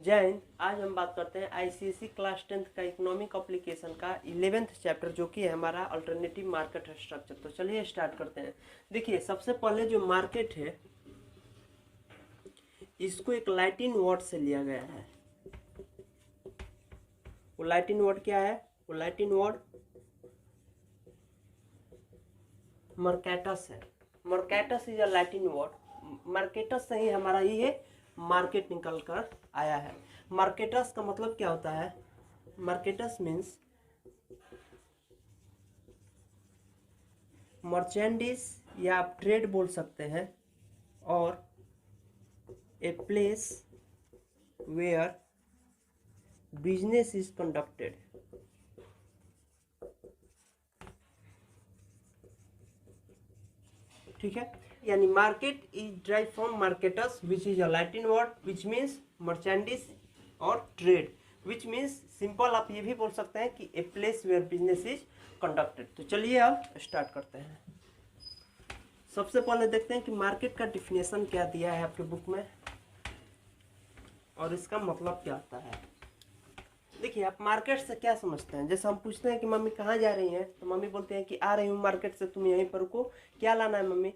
जय हिंद। आज हम बात करते हैं आईसीएसई क्लास 10th का इकोनॉमिक एप्लीकेशन का 11th चैप्टर जो कि है हमारा अल्टरनेटिव मार्केट स्ट्रक्चर। तो चलिए स्टार्ट करते हैं। देखिए सबसे पहले जो मार्केट है इसको एक लैटिन वर्ड से लिया गया है। वो लैटिन वर्ड क्या है? वो लैटिन वर्ड मर्केटस है। Mercatus is a Latin word. Mercatus से ही हमारा ये मार्केट निकल कर आया है। मार्केटस का मतलब क्या होता है? मार्केटस मीन्स मर्चेंडिस या आप ट्रेड बोल सकते हैं, और a place where business is conducted. ठीक है, यानी market is drive from mercatus which is a Latin word which means merchandise और ट्रेड, विच मीन्स सिंपल आप ये भी बोल सकते हैं कि a place where business is conducted. तो चलिए अब स्टार्ट करते हैं। सबसे पहले देखते हैं कि मार्केट का डिफिनेशन क्या दिया है आपके बुक में और इसका मतलब क्या होता है। देखिए आप मार्केट से क्या समझते हैं? जैसे हम पूछते हैं कि मम्मी कहाँ जा रही हैं, तो मम्मी बोलते हैं कि आ रही हूँ मार्केट से, तुम यहीं पर रुको। क्या लाना है मम्मी?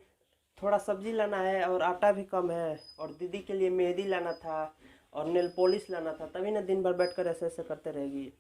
थोड़ा सब्जी लाना है और आटा भी कम है, और दीदी के लिए मेहंदी लाना था और नेल पॉलिश लाना था, तभी ना दिन भर बैठकर ऐसे ऐसे करते रहेगी।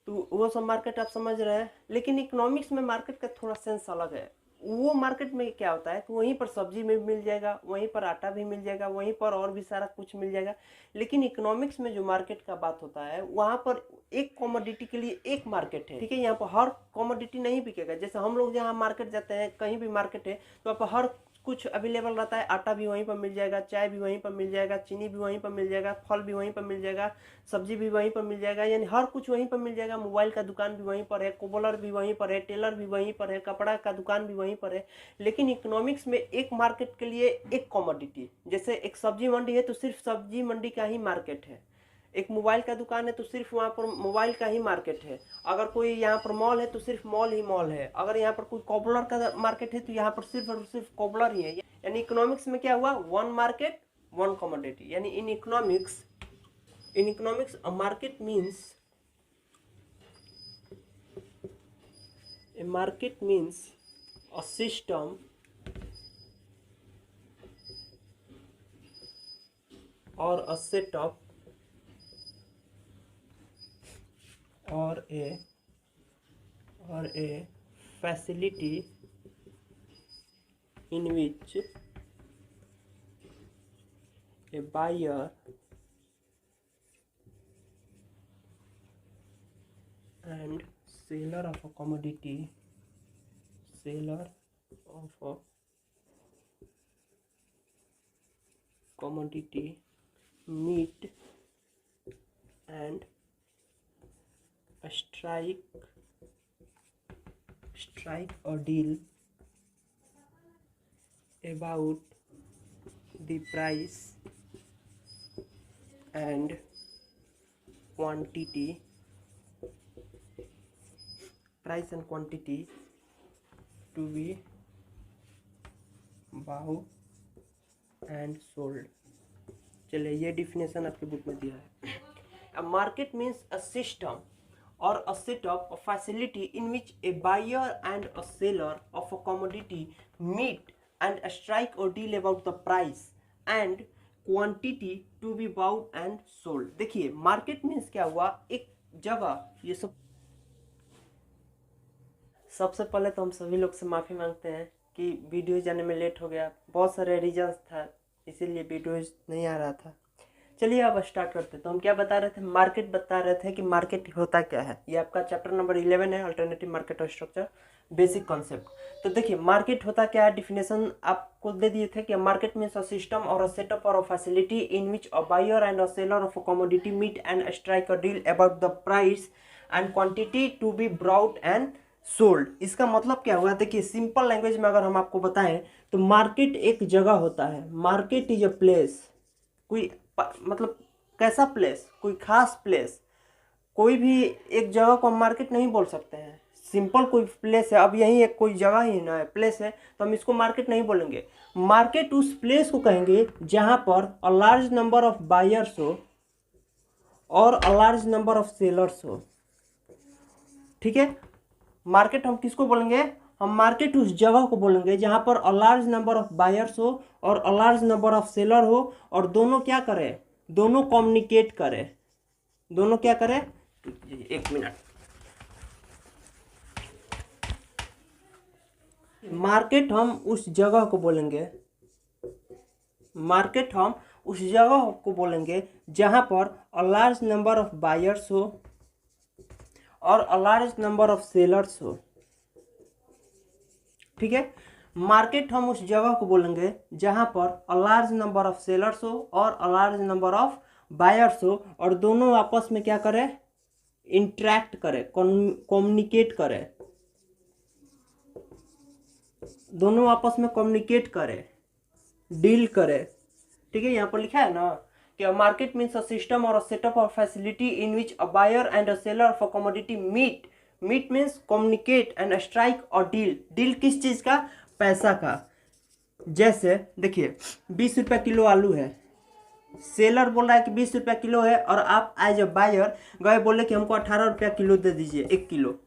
तो वो सब मार्केट आप समझ रहे हैं। लेकिन इकोनॉमिक्स में मार्केट का थोड़ा सेंस अलग है। वो मार्केट में क्या होता है कि वहीं पर सब्जी में मिल जाएगा, वहीं पर आटा भी मिल जाएगा, वहीं पर और भी सारा कुछ मिल जाएगा। लेकिन इकोनॉमिक्स में जो मार्केट का बात होता है वहाँ पर एक कमोडिटी के लिए एक मार्केट है। ठीक है, यहाँ पर हर कमोडिटी नहीं बिकेगा। जैसे हम लोग जहाँ मार्केट जाते हैं, कहीं भी मार्केट है तो वहाँ पर हर कुछ अवेलेबल रहता है। आटा भी वहीं पर मिल जाएगा, चाय भी वहीं पर मिल जाएगा, चीनी भी वहीं पर मिल जाएगा, फल भी वहीं पर मिल जाएगा, सब्जी भी वहीं पर मिल जाएगा, यानी हर कुछ वहीं पर मिल जाएगा। मोबाइल का दुकान भी वहीं पर है, कोबलर भी वहीं पर है, टेलर भी वहीं पर है, कपड़ा का दुकान भी वहीं पर है। लेकिन इकोनॉमिक्स में एक मार्केट के लिए एक कमोडिटी। जैसे एक सब्जी मंडी है तो सिर्फ सब्जी मंडी का ही मार्केट है। एक मोबाइल का दुकान है तो सिर्फ वहाँ पर मोबाइल का ही मार्केट है। अगर कोई यहाँ पर मॉल है तो सिर्फ मॉल ही मॉल है। अगर यहाँ पर कोई कोबलर का मार्केट है तो यहाँ पर सिर्फ और सिर्फ कोबलर ही है। यानी इकोनॉमिक्स में क्या हुआ? One market one commodity. यानी in economics a market means a system or a setup or a facility in which a buyer and seller of a commodity meet and strike a deal about the price and quantity to be bought and sold। चलिए ये definition आपके book में दिया है। A market means a system or a setup of facility in which a buyer and a seller of a commodity meet and strike a deal about the price and quantity to be bought and sold। देखिए market means क्या हुआ? एक जगह। ये सबसे पहले तो हम सभी लोग से माफ़ी मांगते हैं कि वीडियो जाने में लेट हो गया। बहुत सारे रीजंस था, इसीलिए वीडियो नहीं आ रहा था। चलिए अब स्टार्ट करते हैं। तो हम क्या बता रहे थे? मार्केट बता रहे थे कि मार्केट होता क्या है। ये आपका चैप्टर नंबर 11 है, alternative market structure basic concept. तो देखिए मार्केट होता क्या है, डिफिनेशन आपको दे दिए थे कि मार्केट मीन्स अ सिस्टम और अ सेटअप और a facility in which a buyer and a seller of a commodity meet and strike a deal about the price and quantity to be brought and sold. इसका मतलब क्या हुआ? देखिए simple language में अगर हम आपको बताएं तो मार्केट एक जगह होता है। Market is a place. कोई मतलब कैसा प्लेस? कोई खास प्लेस। कोई भी एक जगह को हम मार्केट नहीं बोल सकते हैं। सिंपल कोई प्लेस है, अब यही एक कोई जगह ही ना है, प्लेस है, तो हम इसको मार्केट नहीं बोलेंगे। मार्केट उस प्लेस को कहेंगे जहां पर a large number of buyers हो, और a large number of sellers हो। ठीक है, मार्केट हम किसको बोलेंगे, हम मार्केट उस जगह को बोलेंगे जहां पर a large number of buyers हो और a large number of seller हो, और दोनों क्या करें, दोनों कम्युनिकेट करें। दोनों क्या करें, एक मिनट, मार्केट हम उस जगह को बोलेंगे, मार्केट हम उस जगह को बोलेंगे जहां पर a large number of buyers हो और a large number of sellers हो। ठीक है, मार्केट हम उस जगह को बोलेंगे जहां पर a large number of sellers हो और a large number of buyers हो, और दोनों आपस में क्या करें, इंटरेक्ट करें, कम्युनिकेट करें, दोनों आपस में कम्युनिकेट करें, डील करें। ठीक है, यहाँ पर लिखा है ना कि मार्केट मीन्स अ सिस्टम और a setup of facility in which a buyer and a seller of a commodity meet means communicate and strike और डील। डील किस चीज़ का, पैसा का। जैसे देखिए 20 रुपये किलो आलू है, सेलर बोल रहा है कि 20 रुपया किलो है, और आप एज ए बायर गए बोले कि हमको 18 रुपया किलो दे दीजिए 1 किलो।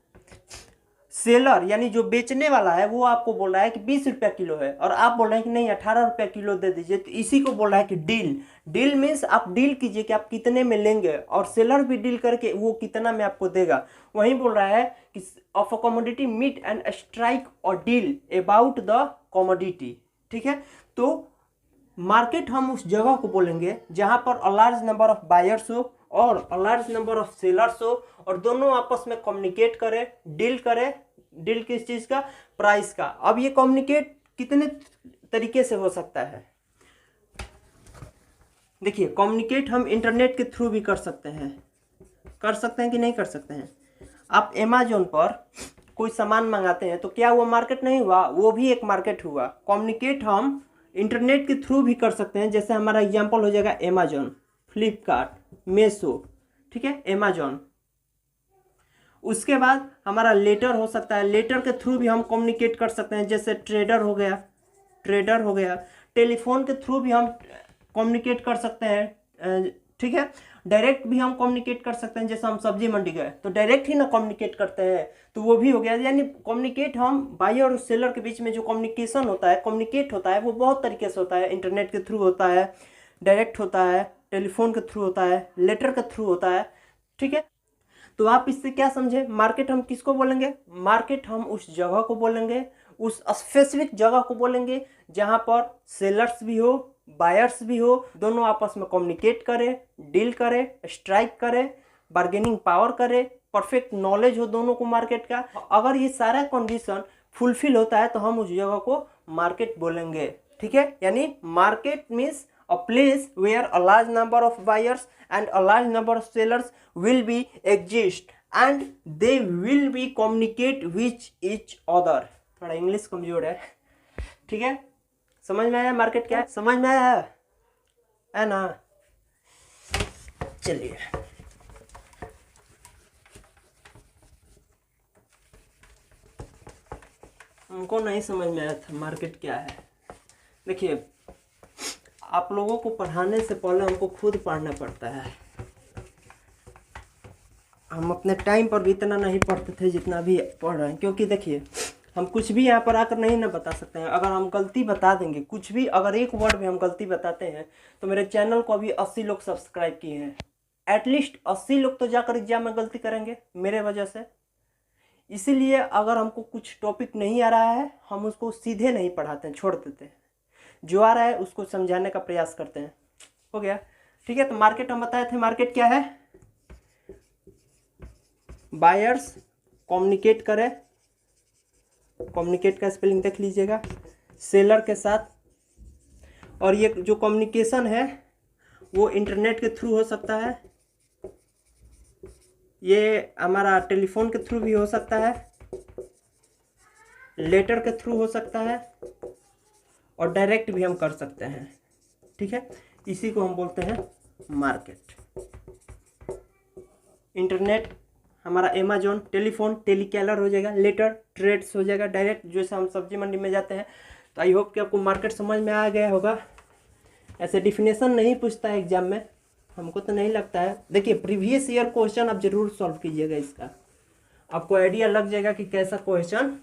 सेलर यानी जो बेचने वाला है वो आपको बोल रहा है कि 20 रुपया किलो है, और आप बोल रहे हैं कि नहीं 18 रुपया किलो दे दीजिए, तो इसी को बोल रहा है कि डील। डील मीन्स आप डील कीजिए कि आप कितने में लेंगे, और सेलर भी डील करके वो कितना में आपको देगा। वहीं बोल रहा है कि of a commodity meet and strike और डील अबाउट द कमोडिटी। ठीक है, तो मार्केट हम उस जगह को बोलेंगे जहां पर a large number of buyers हो और a large number of sellers हो, और दोनों आपस में कम्युनिकेट करें, डील करें। डील किस चीज़ का, प्राइस का। अब ये कम्युनिकेट कितने तरीके से हो सकता है, देखिए कम्युनिकेट हम इंटरनेट के थ्रू भी कर सकते हैं कि नहीं कर सकते हैं। आप अमेजोन पर कोई सामान मंगाते हैं तो क्या वो मार्केट नहीं हुआ, वो भी एक मार्केट हुआ। कम्युनिकेट हम इंटरनेट के थ्रू भी कर सकते हैं, जैसे हमारा एग्जांपल हो जाएगा अमेजोन, फ्लिपकार्ट, मीशो। ठीक है, अमेजोन। उसके बाद हमारा लेटर हो सकता है, लेटर के थ्रू भी हम कम्युनिकेट कर सकते हैं, जैसे ट्रेडर हो गया। टेलीफोन के थ्रू भी हम कम्युनिकेट कर सकते हैं। ठीक है, डायरेक्ट भी हम कम्युनिकेट कर सकते हैं, जैसे हम सब्जी मंडी गए तो डायरेक्ट ही ना कम्युनिकेट करते हैं, तो वो भी हो गया। यानी कम्युनिकेट हम बायर और सेलर के बीच में जो कम्युनिकेशन होता है, कम्युनिकेट होता है, वो बहुत तरीके से होता है। इंटरनेट के थ्रू होता है, डायरेक्ट होता है, टेलीफोन के थ्रू होता है, लेटर के थ्रू होता है। ठीक है, तो आप इससे क्या समझे, मार्केट हम किसको बोलेंगे, मार्केट हम उस जगह को बोलेंगे, उस स्पेसिफिक जगह को बोलेंगे जहां पर सेलर्स भी हो, बायर्स भी हो, दोनों आपस में कम्युनिकेट करें, डील करें, स्ट्राइक करें, बार्गेनिंग पावर करें, परफेक्ट नॉलेज हो दोनों को मार्केट का। अगर ये सारा कंडीशन फुलफिल होता है तो हम उस जगह को मार्केट बोलेंगे। ठीक है, यानी market means a place where a large number of buyers and a large number of sellers will be exist and they will be communicate with each other। थोड़ा इंग्लिश कमजोर है। ठीक है, समझ में आया मार्केट क्या है, समझ में आया है ना। चलिए, हमको नहीं समझ में आया था मार्केट क्या है। देखिए, आप लोगों को पढ़ाने से पहले हमको खुद पढ़ना पड़ता है। हम अपने टाइम पर भी इतना नहीं पढ़ते थे जितना भी पढ़ रहे हैं, क्योंकि देखिए हम कुछ भी यहाँ पर आकर नहीं ना बता सकते हैं। अगर हम गलती बता देंगे कुछ भी, अगर एक वर्ड में हम गलती बताते हैं, तो मेरे चैनल को अभी 80 लोग सब्सक्राइब किए हैं, एटलीस्ट 80 लोग तो जाकर एग्जाम में गलती करेंगे मेरे वजह से। इसीलिए अगर हमको कुछ टॉपिक नहीं आ रहा है, हम उसको सीधे नहीं पढ़ाते हैं, छोड़ देते हैं। जो आ रहा है उसको समझाने का प्रयास करते हैं। हो गया, ठीक है। तो मार्केट हम बताए थे, मार्केट क्या है, बायर्स कम्युनिकेट करे, कम्युनिकेट का स्पेलिंग देख लीजिएगा, सेलर के साथ। और ये जो कम्युनिकेशन है वो इंटरनेट के थ्रू हो सकता है, ये हमारा टेलीफोन के थ्रू भी हो सकता है, लेटर के थ्रू हो सकता है, और डायरेक्ट भी हम कर सकते हैं। ठीक है, इसी को हम बोलते हैं मार्केट। इंटरनेट हमारा अमेजोन, टेलीफोन टेलीकैलर हो जाएगा, लेटर ट्रेड्स हो जाएगा, डायरेक्ट जैसे हम सब्जी मंडी में जाते हैं। तो आई होप कि आपको मार्केट समझ में आ गया होगा। ऐसे डिफिनेशन नहीं पूछता है एग्जाम में, हमको तो नहीं लगता है। देखिए प्रीवियस ईयर क्वेश्चन आप जरूर सॉल्व कीजिएगा, इसका आपको आइडिया लग जाएगा कि कैसा क्वेश्चन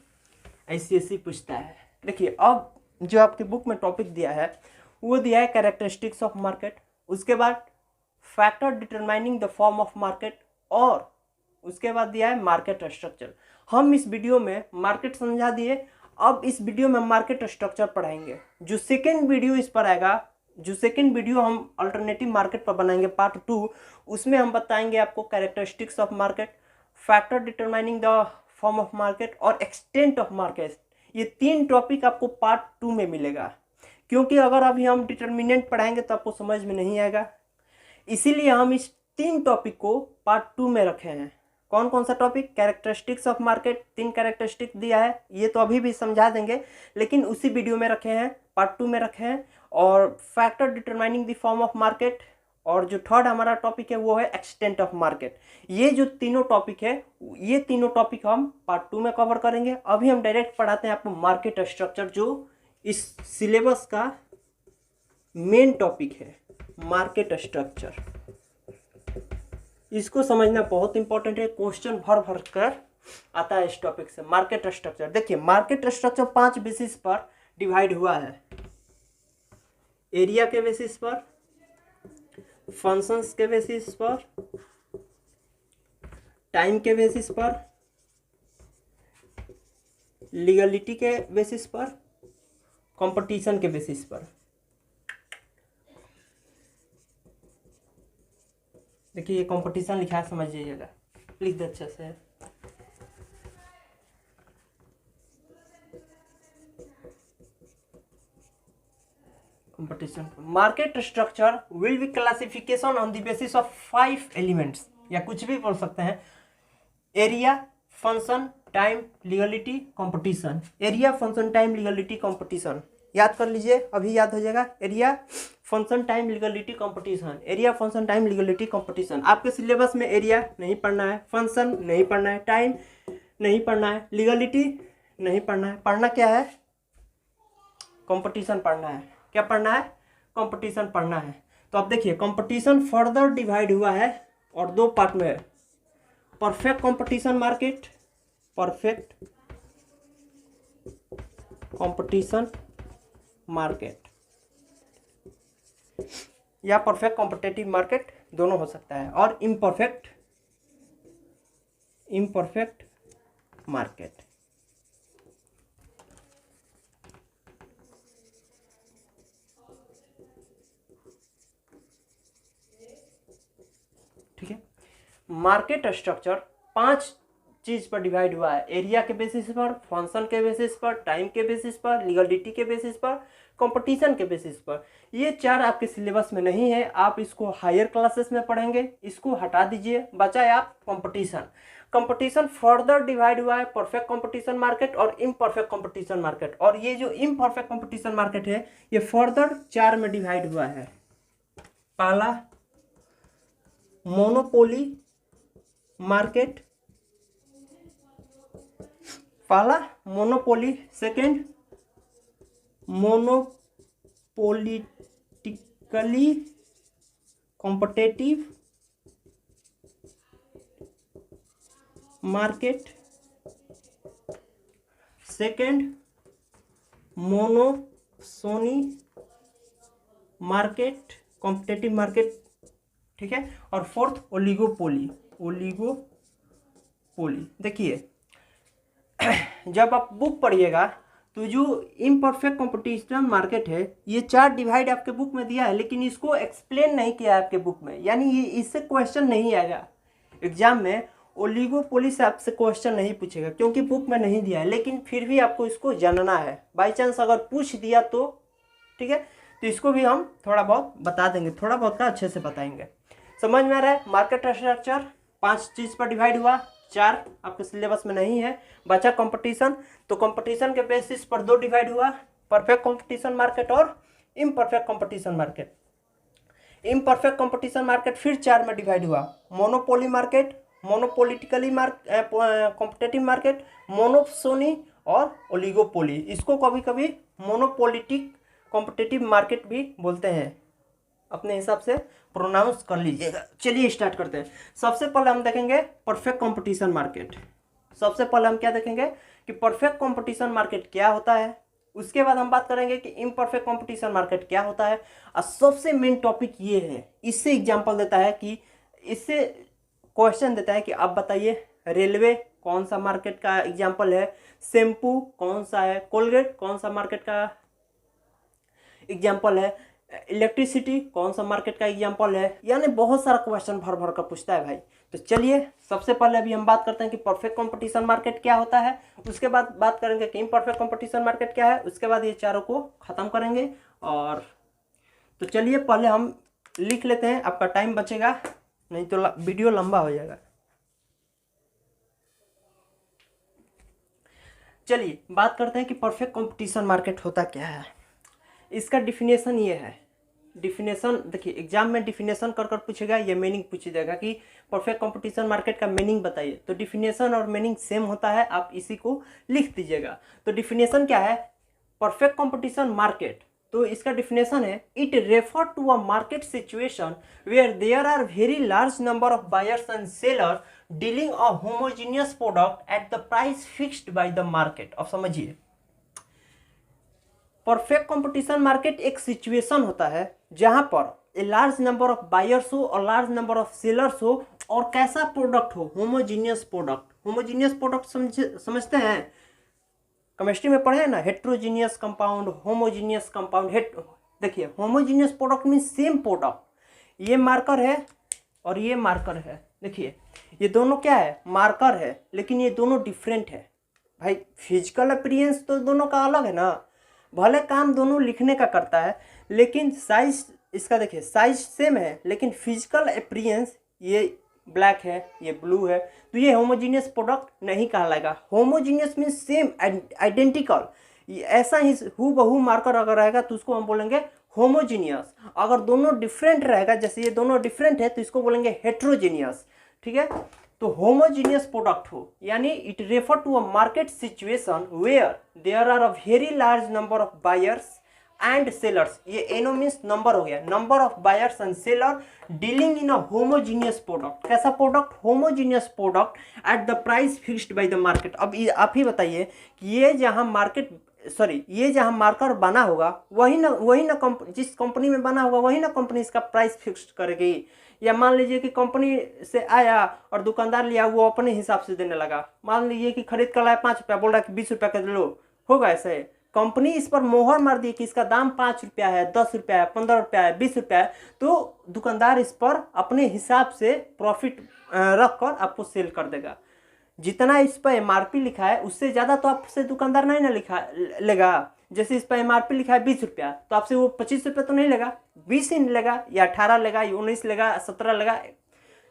आईसीएसई पूछता है। देखिए अब जो आपकी बुक में टॉपिक दिया है वो दिया है कैरेक्टरिस्टिक्स ऑफ मार्केट, उसके बाद factor determining the form of market, और उसके बाद दिया है मार्केट स्ट्रक्चर। हम इस वीडियो में मार्केट समझा दिए, अब इस वीडियो में मार्केट स्ट्रक्चर पढ़ाएंगे। जो सेकेंड वीडियो इस पर आएगा, जो सेकेंड वीडियो हम अल्टरनेटिव मार्केट पर बनाएंगे पार्ट 2, उसमें हम बताएंगे आपको characteristics of market, factor determining the form of market और एक्सटेंट ऑफ मार्केट। ये 3 टॉपिक आपको पार्ट 2 में मिलेगा, क्योंकि अगर अभी हम डिटर्मिनेंट पढ़ाएंगे तो आपको समझ में नहीं आएगा, इसीलिए हम इस 3 टॉपिक को पार्ट 2 में रखे हैं। कौन कौन सा topic? Characteristics of market, 3 characteristic दिया है, ये तो अभी भी समझा देंगे, लेकिन उसी वीडियो में रखे हैं, पार्ट 2 में रखे हैं। और factor determining the form of market, और जो थर्ड हमारा टॉपिक है वो है एक्सटेंट ऑफ मार्केट। ये जो तीनों टॉपिक है, ये तीनों टॉपिक हम पार्ट 2 में कवर करेंगे। अभी हम डायरेक्ट पढ़ाते हैं आपको मार्केट स्ट्रक्चर, जो इस सिलेबस का मेन टॉपिक है, मार्केट स्ट्रक्चर। इसको समझना बहुत इंपॉर्टेंट है, क्वेश्चन भर भर कर आता है इस टॉपिक से। मार्केट स्ट्रक्चर, देखिए मार्केट स्ट्रक्चर 5 बेसिस पर डिवाइड हुआ है। एरिया के बेसिस पर, फंक्शंस के बेसिस पर, टाइम के बेसिस पर, लीगलिटी के बेसिस पर, कंपटीशन के बेसिस पर। देखिए ये कंपटीशन लिखा है, समझ लीजिएगा, लिख दे अच्छे से। Competition, market structure will be classification on the basis of 5 elements, या कुछ भी बोल सकते हैं। Area, function, time, legality, competition. Area, function, time, legality, competition, याद कर लीजिए, अभी याद हो जाएगा। Area, function, time, legality, competition. Area, function, time, legality, competition. आपके सिलेबस में एरिया नहीं पढ़ना है, फंक्शन नहीं पढ़ना है, टाइम नहीं पढ़ना है, लीगलिटी नहीं पढ़ना है। पढ़ना क्या है? कंपटीशन पढ़ना है। क्या पढ़ना है? कंपटीशन पढ़ना है। तो अब देखिए कंपटीशन फर्दर डिवाइड हुआ है और 2 पार्ट में है। Perfect competition market, perfect competition market, या परफेक्ट कॉम्पिटिटिव मार्केट, दोनों हो सकता है, और इम्परफेक्ट मार्केट। ठीक है, मार्केट स्ट्रक्चर 5 चीज पर डिवाइड हुआ है। एरिया के बेसिस पर, फंक्शन के बेसिस पर, टाइम के बेसिस पर, लीगलिटी के बेसिस पर, कंपटीशन के बेसिस पर। ये 4 आपके सिलेबस में नहीं है, आप इसको हायर क्लासेस में पढ़ेंगे। इसको हटा दीजिए, बचा है आप कंपटीशन। कंपटीशन फर्दर डिवाइड हुआ है परफेक्ट कंपटीशन मार्केट और इम्परफेक्ट कंपटीशन मार्केट। और ये जो इम्परफेक्ट कंपटीशन मार्केट है ये फर्दर 4 में डिवाइड हुआ है। पहला मोनोपोली मार्केट, पहला monopoly, second monopolitically competitive market, second monopsony market, competitive market, ठीक है, और फोर्थ ओलिगोपोली। देखिए जब आप बुक पढ़िएगा तो जो इम्परफेक्ट कंपटीशन मार्केट है ये 4 डिवाइड आपके बुक में दिया है, लेकिन इसको एक्सप्लेन नहीं किया है आपके बुक में, यानी ये इससे क्वेश्चन नहीं आएगा एग्जाम में। ओलिगोपोली से आपसे क्वेश्चन नहीं पूछेगा क्योंकि बुक में नहीं दिया है, लेकिन फिर भी आपको इसको जानना है। बाई चांस अगर पूछ दिया तो ठीक है, तो इसको भी हम थोड़ा बहुत बता देंगे, थोड़ा बहुत का अच्छे से बताएंगे। समझ में आ रहा है? मार्केट स्ट्रक्चर 5 चीज़ पर डिवाइड हुआ, 4 आपके सिलेबस में नहीं है, बचा कंपटीशन। तो कंपटीशन के बेसिस पर 2 डिवाइड हुआ, परफेक्ट कंपटीशन मार्केट और imperfect competition market. Imperfect competition market फिर 4 में डिवाइड हुआ, मोनोपोली मार्केट, मोनोपोलिटिकली कॉम्पिटिटिव मार्केट, मोनोसोनी और ओलिगोपोली। इसको कभी कभी मोनोपोलिटिक कॉम्पिटिटिव मार्केट भी बोलते हैं। अपने हिसाब से प्रोनाउंस कर लीजिएगा। चलिए स्टार्ट करते हैं। सबसे पहले हम देखेंगे परफेक्ट कंपटीशन मार्केट। सबसे पहले हम क्या देखेंगे कि परफेक्ट कंपटीशन मार्केट क्या होता है, उसके बाद हम बात करेंगे कि इम्परफेक्ट कंपटीशन मार्केट क्या होता है, और सबसे मेन टॉपिक ये है, इससे एग्जांपल देता है कि इससे क्वेश्चन देता है कि आप बताइए रेलवे कौन सा मार्केट का एग्जांपल है, शैम्पू कौन सा है, कोलगेट कौन सा मार्केट का एग्जांपल है, इलेक्ट्रिसिटी कौन सा मार्केट का एग्जांपल है। यानी बहुत सारा क्वेश्चन भर भर कर पूछता है भाई। तो चलिए सबसे पहले अभी हम बात करते हैं कि परफेक्ट कंपटीशन मार्केट क्या होता है, उसके बाद बात करेंगे कि इम्परफेक्ट कंपटीशन मार्केट क्या है, उसके बाद ये चारों को खत्म करेंगे। और तो चलिए पहले हम लिख लेते हैं, आपका टाइम बचेगा, नहीं तो वीडियो लंबा हो जाएगा। चलिए बात करते हैं कि परफेक्ट कंपटीशन मार्केट होता क्या है। इसका डिफिनेशन ये है, डिफिनेशन देखिए एग्जाम में डिफिनेशन कर कर पूछेगा, ये मीनिंग पूछ जाएगा कि परफेक्ट कंपटीशन मार्केट का मीनिंग बताइए। तो डिफिनेशन और मीनिंग सेम होता है, आप इसी को लिख दीजिएगा। तो डिफिनेशन क्या है, परफेक्ट कंपटीशन मार्केट, तो इसका डिफिनेशन है, it refer to a market situation where there are very large number of buyers and seller dealing a homogeneous product at the price fixed by the market. अब समझिए, perfect competition market एक situation होता है जहां पर a large number of buyers हो और large number of sellers हो, और कैसा प्रोडक्ट हो, होमोजीनियस प्रोडक्ट। होमोजीनियस प्रोडक्ट समझते हैं, केमिस्ट्री में पढ़े हैं ना, हेट्रोजीनियस कंपाउंड, होमोजीनियस कंपाउंड। देखिए homogeneous product mean same product, ये मार्कर है और ये मार्कर है। देखिए ये दोनों क्या है, मार्कर है, लेकिन ये दोनों डिफरेंट है भाई। फिजिकल अपीयरेंस तो दोनों का अलग है ना, भले काम दोनों लिखने का करता है, लेकिन साइज इसका देखिए साइज सेम है, लेकिन फिजिकल अपीयरेंस ये ब्लैक है, ये ब्लू है, तो ये होमोजीनियस प्रोडक्ट नहीं कहलाएगा। होमोजीनियस मीन्स सेम, आइडेंटिकल, ऐसा ही हूबहू मार्कर अगर रहेगा तो उसको हम बोलेंगे होमोजीनियस। अगर दोनों डिफरेंट रहेगा, जैसे ये दोनों डिफरेंट है, तो इसको बोलेंगे हेट्रोजीनियस। ठीक है, तो होमोजीनियस प्रोडक्ट हो यानी it refer to a market situation where there are a very large number of buyers and sellers. ये एनो मीन्स नंबर हो गया, number of buyers and seller dealing in a homogeneous product. कैसा product, homogeneous product at the price fixed by the market. अब आप ही बताइए कि ये जहां मार्केट ये जहां मार्कर बना होगा वही ना जिस कंपनी में बना होगा वही ना कंपनी इसका प्राइस फिक्स्ड करेगी। या मान लीजिए कि कंपनी से आया और दुकानदार लिया, वो अपने हिसाब से देने लगा। मान लीजिए कि खरीद कर लाया 5 रुपया, बोल रहा है कि 20 रुपया का लो, होगा ऐसे? कंपनी इस पर मोहर मार दी कि इसका दाम 5 रुपया है, 10 रुपया है, 15 रुपया है, 20 रुपया है, तो दुकानदार इस पर अपने हिसाब से प्रॉफिट रख कर आपको सेल कर देगा। जितना इस पर एमआरपी लिखा है उससे ज़्यादा तो आपसे दुकानदार नहीं ना लेगा। जैसे इस पर एमआरपी लिखा है 20 रुपया, तो आपसे वो 25 रुपया तो नहीं लेगा, 20 ही लेगा, या 18 लेगा, या 19 लेगा, 17 लेगा,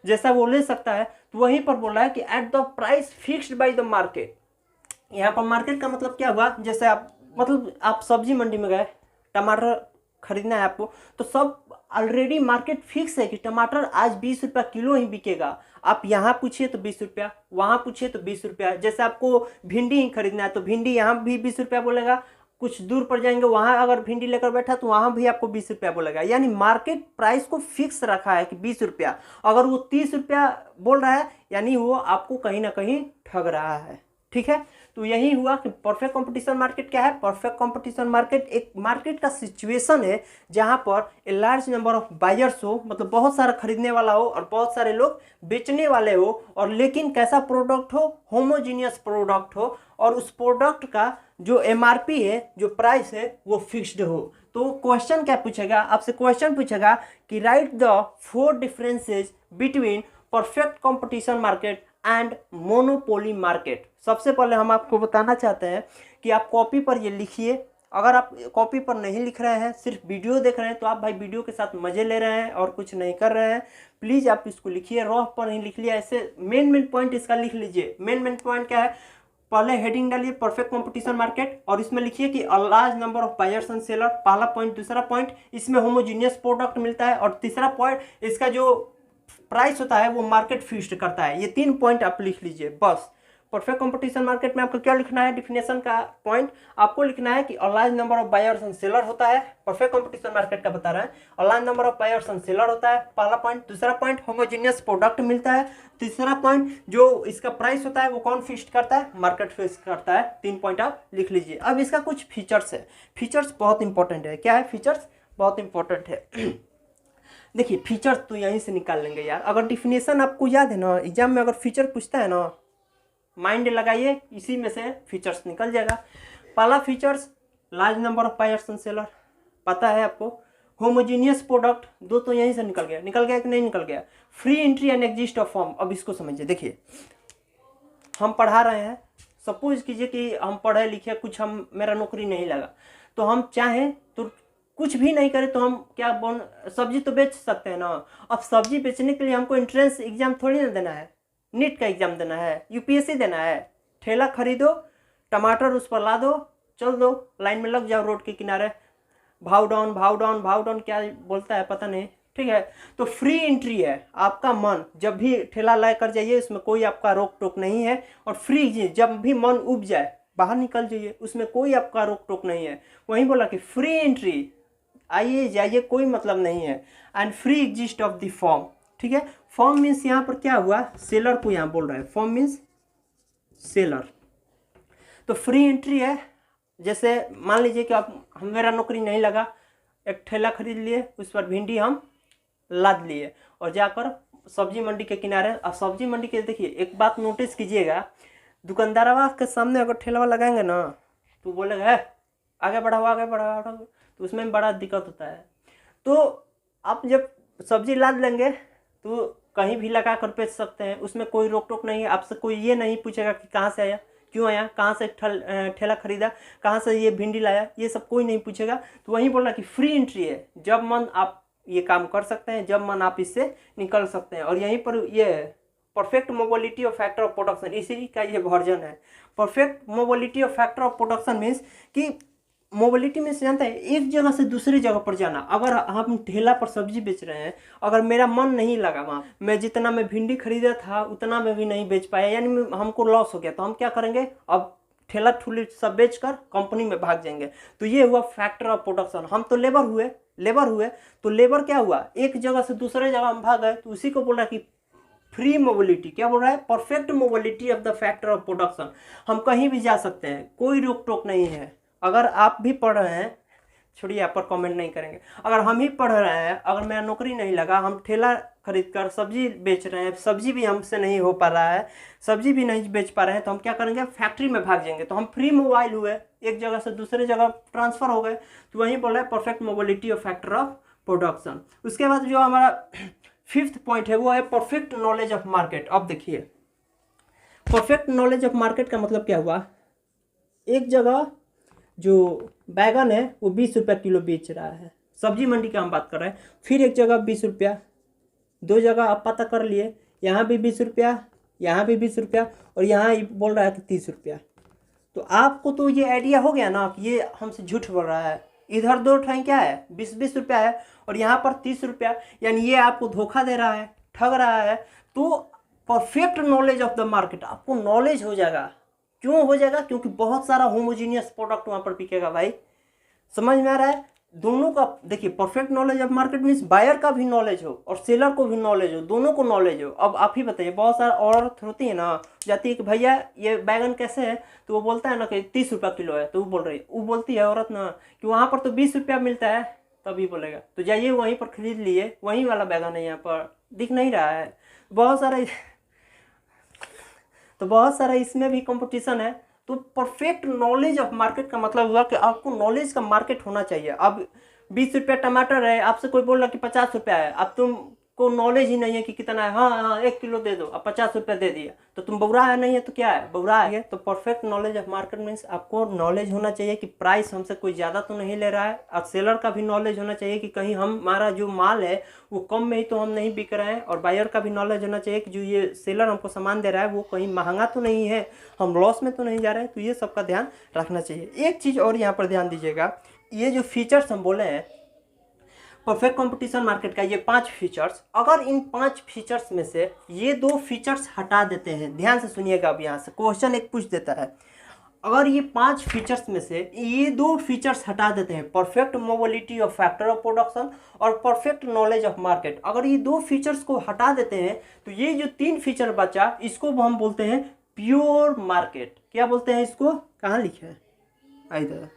जैसा वो ले सकता है। तो वहीं पर बोल रहा है कि eight the price fixed by the market. यहाँ पर मार्केट का मतलब क्या हुआ, जैसे आप सब्जी मंडी में गए, टमाटर खरीदना है आपको, तो सब ऑलरेडी मार्केट फिक्स है कि टमाटर आज 20 रुपया किलो ही बिकेगा। आप यहाँ पूछिए तो 20 रुपया, वहाँ पूछिए तो 20 रुपया। जैसे आपको भिंडी ही खरीदना है तो भिंडी यहाँ भी 20 रुपया बोलेगा, कुछ दूर पर जाएंगे वहाँ अगर भिंडी लेकर बैठा तो वहाँ भी आपको 20 रुपया बोलेगा। यानी मार्केट प्राइस को फिक्स रखा है कि 20 रुपया। अगर वो 30 रुपया बोल रहा है यानी वो आपको कहीं ना कहीं ठग रहा है। ठीक है, तो यही हुआ कि परफेक्ट कंपटीशन मार्केट क्या है। परफेक्ट कंपटीशन मार्केट एक मार्केट का सिचुएशन है जहां पर a large number of buyers हो, मतलब बहुत सारा खरीदने वाला हो और बहुत सारे लोग बेचने वाले हो, और लेकिन कैसा प्रोडक्ट हो, होमोजीनियस प्रोडक्ट हो, और उस प्रोडक्ट का जो एमआरपी है, जो प्राइस है, वो फिक्स्ड हो। तो क्वेश्चन क्या पूछेगा आपसे, क्वेश्चन पूछेगा कि write the 4 differences between perfect competition market and monopoly market. सबसे पहले हम आपको बताना चाहते हैं कि आप कॉपी पर ये लिखिए। अगर आप कॉपी पर नहीं लिख रहे हैं, सिर्फ वीडियो देख रहे हैं, तो आप भाई वीडियो के साथ मजे ले रहे हैं और कुछ नहीं कर रहे हैं। प्लीज़ आप इसको लिखिए, रफ पर नहीं लिख लिया, ऐसे मेन पॉइंट इसका लिख लीजिए। मेन पॉइंट क्या है, पहले हेडिंग डालिए परफेक्ट कंपटीशन मार्केट और इसमें लिखिए कि a large number of buyers and seller, पहला पॉइंट। दूसरा पॉइंट, इसमें होमोजीनियस प्रोडक्ट मिलता है, और तीसरा पॉइंट, इसका जो प्राइस होता है वो मार्केट फिक्स्ड करता है। ये 3 पॉइंट आप लिख लीजिए बस। परफेक्ट कंपटीशन मार्केट में आपको क्या लिखना है, डिफिनेशन का पॉइंट आपको लिखना है कि online number of buyers and seller होता है। परफेक्ट कंपटीशन मार्केट का बता रहा है, online number of buyers and seller होता है, पहला पॉइंट। दूसरा पॉइंट, होमोजेनियस प्रोडक्ट मिलता है। तीसरा पॉइंट, जो इसका प्राइस होता है वो कौन फिक्स करता है, मार्केट फिक्स करता है। 3 पॉइंट आप लिख लीजिए। अब इसका कुछ फीचर्स है, फीचर्स बहुत इंपॉर्टेंट है। क्या है फीचर्स, बहुत इंपॉर्टेंट है। देखिए फीचर्स तो यहीं से निकाल लेंगे यार, अगर डिफिनेशन आपको याद है ना, एग्जाम में अगर फीचर पूछता है ना, माइंड लगाइए, इसी में से फीचर्स निकल जाएगा। पहला features, large number of buyers and seller, पता है आपको। होमोजीनियस प्रोडक्ट, दो तो यहीं से निकल गया कि नहीं निकल गया। Free entry and exist of form, अब इसको समझिए। देखिए हम पढ़ा रहे हैं, सपोज कीजिए कि हम पढ़े लिखे, कुछ हम मेरा नौकरी नहीं लगा, तो हम चाहें तो कुछ भी नहीं करें तो हम क्या सब्जी तो बेच सकते हैं ना। अब सब्जी बेचने के लिए हमको एंट्रेंस एग्जाम थोड़ी ना देना है, नीट का एग्जाम देना है, यूपीएससी देना है। ठेला खरीदो, टमाटर उस पर ला दो, चल दो, लाइन में लग जाओ रोड के किनारे, भाव डाउन भाव डाउन भाव डाउन क्या बोलता है पता नहीं, ठीक है। तो फ्री एंट्री है, आपका मन जब भी ठेला ला कर जाइए, उसमें कोई आपका रोक टोक नहीं है। और फ्री, जब भी मन उब जाए बाहर निकल जाइए, उसमें कोई आपका रोक टोक नहीं है। वहीं बोला कि फ्री एंट्री, आइए जाइए, कोई मतलब नहीं है। And free exist of the form, ठीक है। फॉर्म मीन्स यहाँ पर क्या हुआ, सेलर को यहाँ बोल रहा है, फॉर्म मीन्स सेलर। तो फ्री एंट्री है, जैसे मान लीजिए कि आप, मेरा नौकरी नहीं लगा, एक ठेला खरीद लिए, उस पर भिंडी हम लाद लिए और जाकर सब्जी मंडी के किनारे। अब सब्जी मंडी के देखिए एक बात नोटिस कीजिएगा, दुकानदार के सामने अगर ठेला लगाएंगे ना तो बोलेगा है आगे बढ़ाओ आगे बढ़ाओ, तो उसमें बड़ा दिक्कत होता है। तो आप जब सब्जी लाद लेंगे तो कहीं भी लगा कर बेच सकते हैं, उसमें कोई रोक टोक नहीं है। आपसे कोई ये नहीं पूछेगा कि कहाँ से आया, क्यों आया, कहाँ से ठेला खरीदा, कहाँ से ये भिंडी लाया, ये सब कोई नहीं पूछेगा। तो वहीं बोलना कि फ्री एंट्री है, जब मन आप ये काम कर सकते हैं, जब मन आप इससे निकल सकते हैं। और यहीं पर ये perfect mobility of factor of production, इसी का ये वर्जन है। Perfect mobility of factor of production means कि मोबिलिटी में से जानते हैं, एक जगह से दूसरी जगह पर जाना। अगर हम ठेला पर सब्जी बेच रहे हैं, अगर मेरा मन नहीं लगा वहाँ, मैं जितना मैं भिंडी खरीदा था उतना मैं भी नहीं बेच पाया, यानी हमको लॉस हो गया, तो हम क्या करेंगे, अब ठेला ठुली सब बेच कर कंपनी में भाग जाएंगे। तो ये हुआ फैक्टर ऑफ प्रोडक्शन। हम तो लेबर हुए तो लेबर क्या हुआ, एक जगह से दूसरे जगह हम भाग गए, तो उसी को बोल रहा है कि फ्री मोबिलिटी। क्या बोल रहा है, perfect mobility of the factor of production. हम कहीं भी जा सकते हैं, कोई रोक टोक नहीं है। अगर आप भी पढ़ रहे हैं, छोड़िए आप पर कमेंट नहीं करेंगे, अगर हम ही पढ़ रहे हैं, अगर मेरा नौकरी नहीं लगा, हम ठेला खरीद कर सब्जी बेच रहे हैं, सब्जी भी हमसे नहीं हो पा रहा है, सब्जी भी नहीं बेच पा रहे हैं, तो हम क्या करेंगे, फैक्ट्री में भाग जाएंगे। तो हम फ्री मोबाइल हुए, एक जगह से दूसरे जगह ट्रांसफर हो गए। तो वहीं बोल रहा है perfect mobility of factor of production. उसके बाद जो हमारा 5th पॉइंट है वो है परफेक्ट नॉलेज ऑफ मार्केट। अब देखिए परफेक्ट नॉलेज ऑफ मार्केट का मतलब क्या हुआ, एक जगह जो बैगन है वो 20 रुपया किलो बेच रहा है, सब्जी मंडी का हम बात कर रहे हैं। फिर एक जगह 20 रुपया, दो जगह आप पता कर लिए, यहाँ भी 20 रुपया, यहाँ भी 20 रुपया, और यहाँ बोल रहा है कि 30 रुपया। तो आपको तो ये आइडिया हो गया ना कि ये हमसे झूठ बोल रहा है। इधर दो ठाई क्या है, 20-20 रुपया है, और यहाँ पर 30 रुपया, यानी ये आपको धोखा दे रहा है, ठग रहा है। तो perfect knowledge of the market, आपको नॉलेज हो जाएगा। क्यों हो जाएगा, क्योंकि बहुत सारा होमोजीनियस प्रोडक्ट वहाँ पर बिकेगा। भाई समझ में आ रहा है, दोनों का। देखिए perfect knowledge of market means buyer का भी नॉलेज हो और सेलर को भी नॉलेज हो, दोनों को नॉलेज हो। अब आप ही बताइए, बहुत सारा औरत होती है ना, जाती है कि भैया ये बैगन कैसे है, तो वो बोलता है ना कि 30 रुपया किलो है, तो वो बोलती है औरत ना कि वहाँ पर तो 20 रुपया मिलता है, तभी बोलेगा तो जाइए वहीं पर खरीद लिए, वहीं वाला बैगन है, यहाँ पर दिख नहीं रहा है। बहुत सारा इसमें भी कंपटीशन है। तो परफेक्ट नॉलेज ऑफ मार्केट का मतलब हुआ कि आपको नॉलेज का मार्केट होना चाहिए। अब 20 रुपया टमाटर है, आपसे कोई बोल रहा कि 50 रुपया है, अब तुमको नॉलेज ही नहीं है कि कितना है, हाँ 1 किलो दे दो, अब 50 रुपया दे दिया, तो तुम बौरा है, नहीं है तो क्या है, बौरा है। तो perfect knowledge of market means आपको नॉलेज होना चाहिए कि प्राइस हमसे कोई ज़्यादा तो नहीं ले रहा है, और सेलर का भी नॉलेज होना चाहिए कि कहीं हमारा जो माल है वो कम में ही तो हम नहीं बिक रहे हैं, और बायर का भी नॉलेज होना चाहिए कि जो ये सेलर हमको सामान दे रहा है वो कहीं महंगा तो नहीं है, हम लॉस में तो नहीं जा रहे हैं। तो ये सब का ध्यान रखना चाहिए। एक चीज़ और यहाँ पर ध्यान दीजिएगा, ये जो फीचर्स हम बोले हैं, परफेक्ट कंपटीशन मार्केट का ये 5 फीचर्स, अगर इन 5 फीचर्स में से ये 2 फीचर्स हटा देते हैं, ध्यान से सुनिएगा, अब यहाँ से क्वेश्चन एक पूछ देता है, अगर ये 5 फीचर्स में से ये 2 फीचर्स हटा देते हैं, perfect mobility of factor of production और परफेक्ट नॉलेज ऑफ मार्केट, अगर ये 2 फीचर्स को हटा देते हैं तो ये जो 3 फीचर बचा इसको हम बोलते हैं प्योर मार्केट। क्या बोलते हैं इसको, कहाँ लिखे हैं, इधर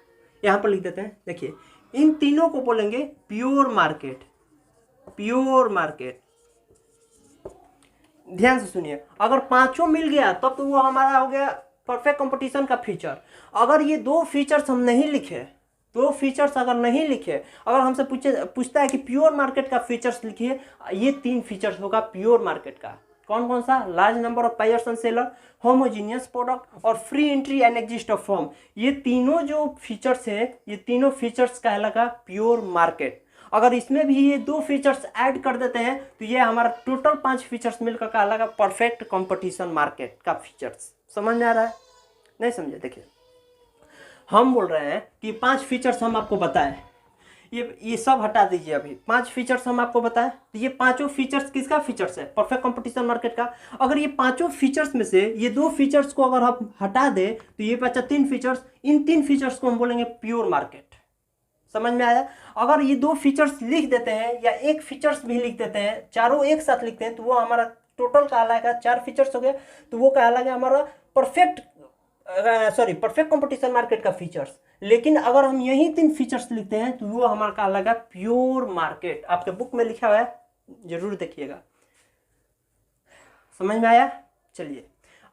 यहाँ पर लिख देते हैं, देखिए इन तीनों को बोलेंगे प्योर मार्केट। प्योर मार्केट, ध्यान से सुनिए, अगर 5 मिल गया तब तो वो हमारा हो गया परफेक्ट कंपटीशन का फीचर। अगर ये 2 फीचर्स हम नहीं लिखे, 2 फीचर्स अगर नहीं लिखे, अगर हमसे पूछता है कि प्योर मार्केट का फीचर्स लिखिए, ये 3 फीचर्स होगा प्योर मार्केट का। कौन कौन सा, large number of buyers and seller, homogeneous product और free entry and exist of firm. ये तीनों जो फीचर्स है, ये तीनों फीचर्स कहलागा प्योर मार्केट। अगर इसमें भी ये 2 फीचर्स ऐड कर देते हैं तो ये हमारा टोटल 5 फीचर्स मिलकर कहलागा परफेक्ट कंपटीशन मार्केट का फीचर्स। समझ में आ रहा है, नहीं समझे, देखिए हम बोल रहे हैं कि 5 फीचर्स हम आपको बताएं, ये सब हटा दीजिए, अभी 5 फीचर्स हम आपको बताएं, तो ये 5 फीचर्स किसका फीचर्स है, परफेक्ट कंपटीशन मार्केट का। अगर ये 5 फीचर्स में से ये 2 फीचर्स को अगर हम हटा दें तो ये बचा 3 फीचर्स, इन 3 फीचर्स को हम बोलेंगे प्योर मार्केट। समझ में आया। अगर ये 2 फीचर्स लिख देते हैं या एक फीचर्स भी लिख देते हैं, चारों एक साथ लिखते हैं, तो वो हमारा टोटल कहलाएगा 4 फीचर्स हो गए, तो वो कहलाएगा हमारा परफेक्ट कंपटीशन मार्केट का फीचर्स। लेकिन अगर हम यही 3 फीचर्स लिखते हैं तो वो हमारा कहलाएगा प्योर मार्केट। आपके बुक में लिखा हुआ है, जरूर देखिएगा। समझ में आया। चलिए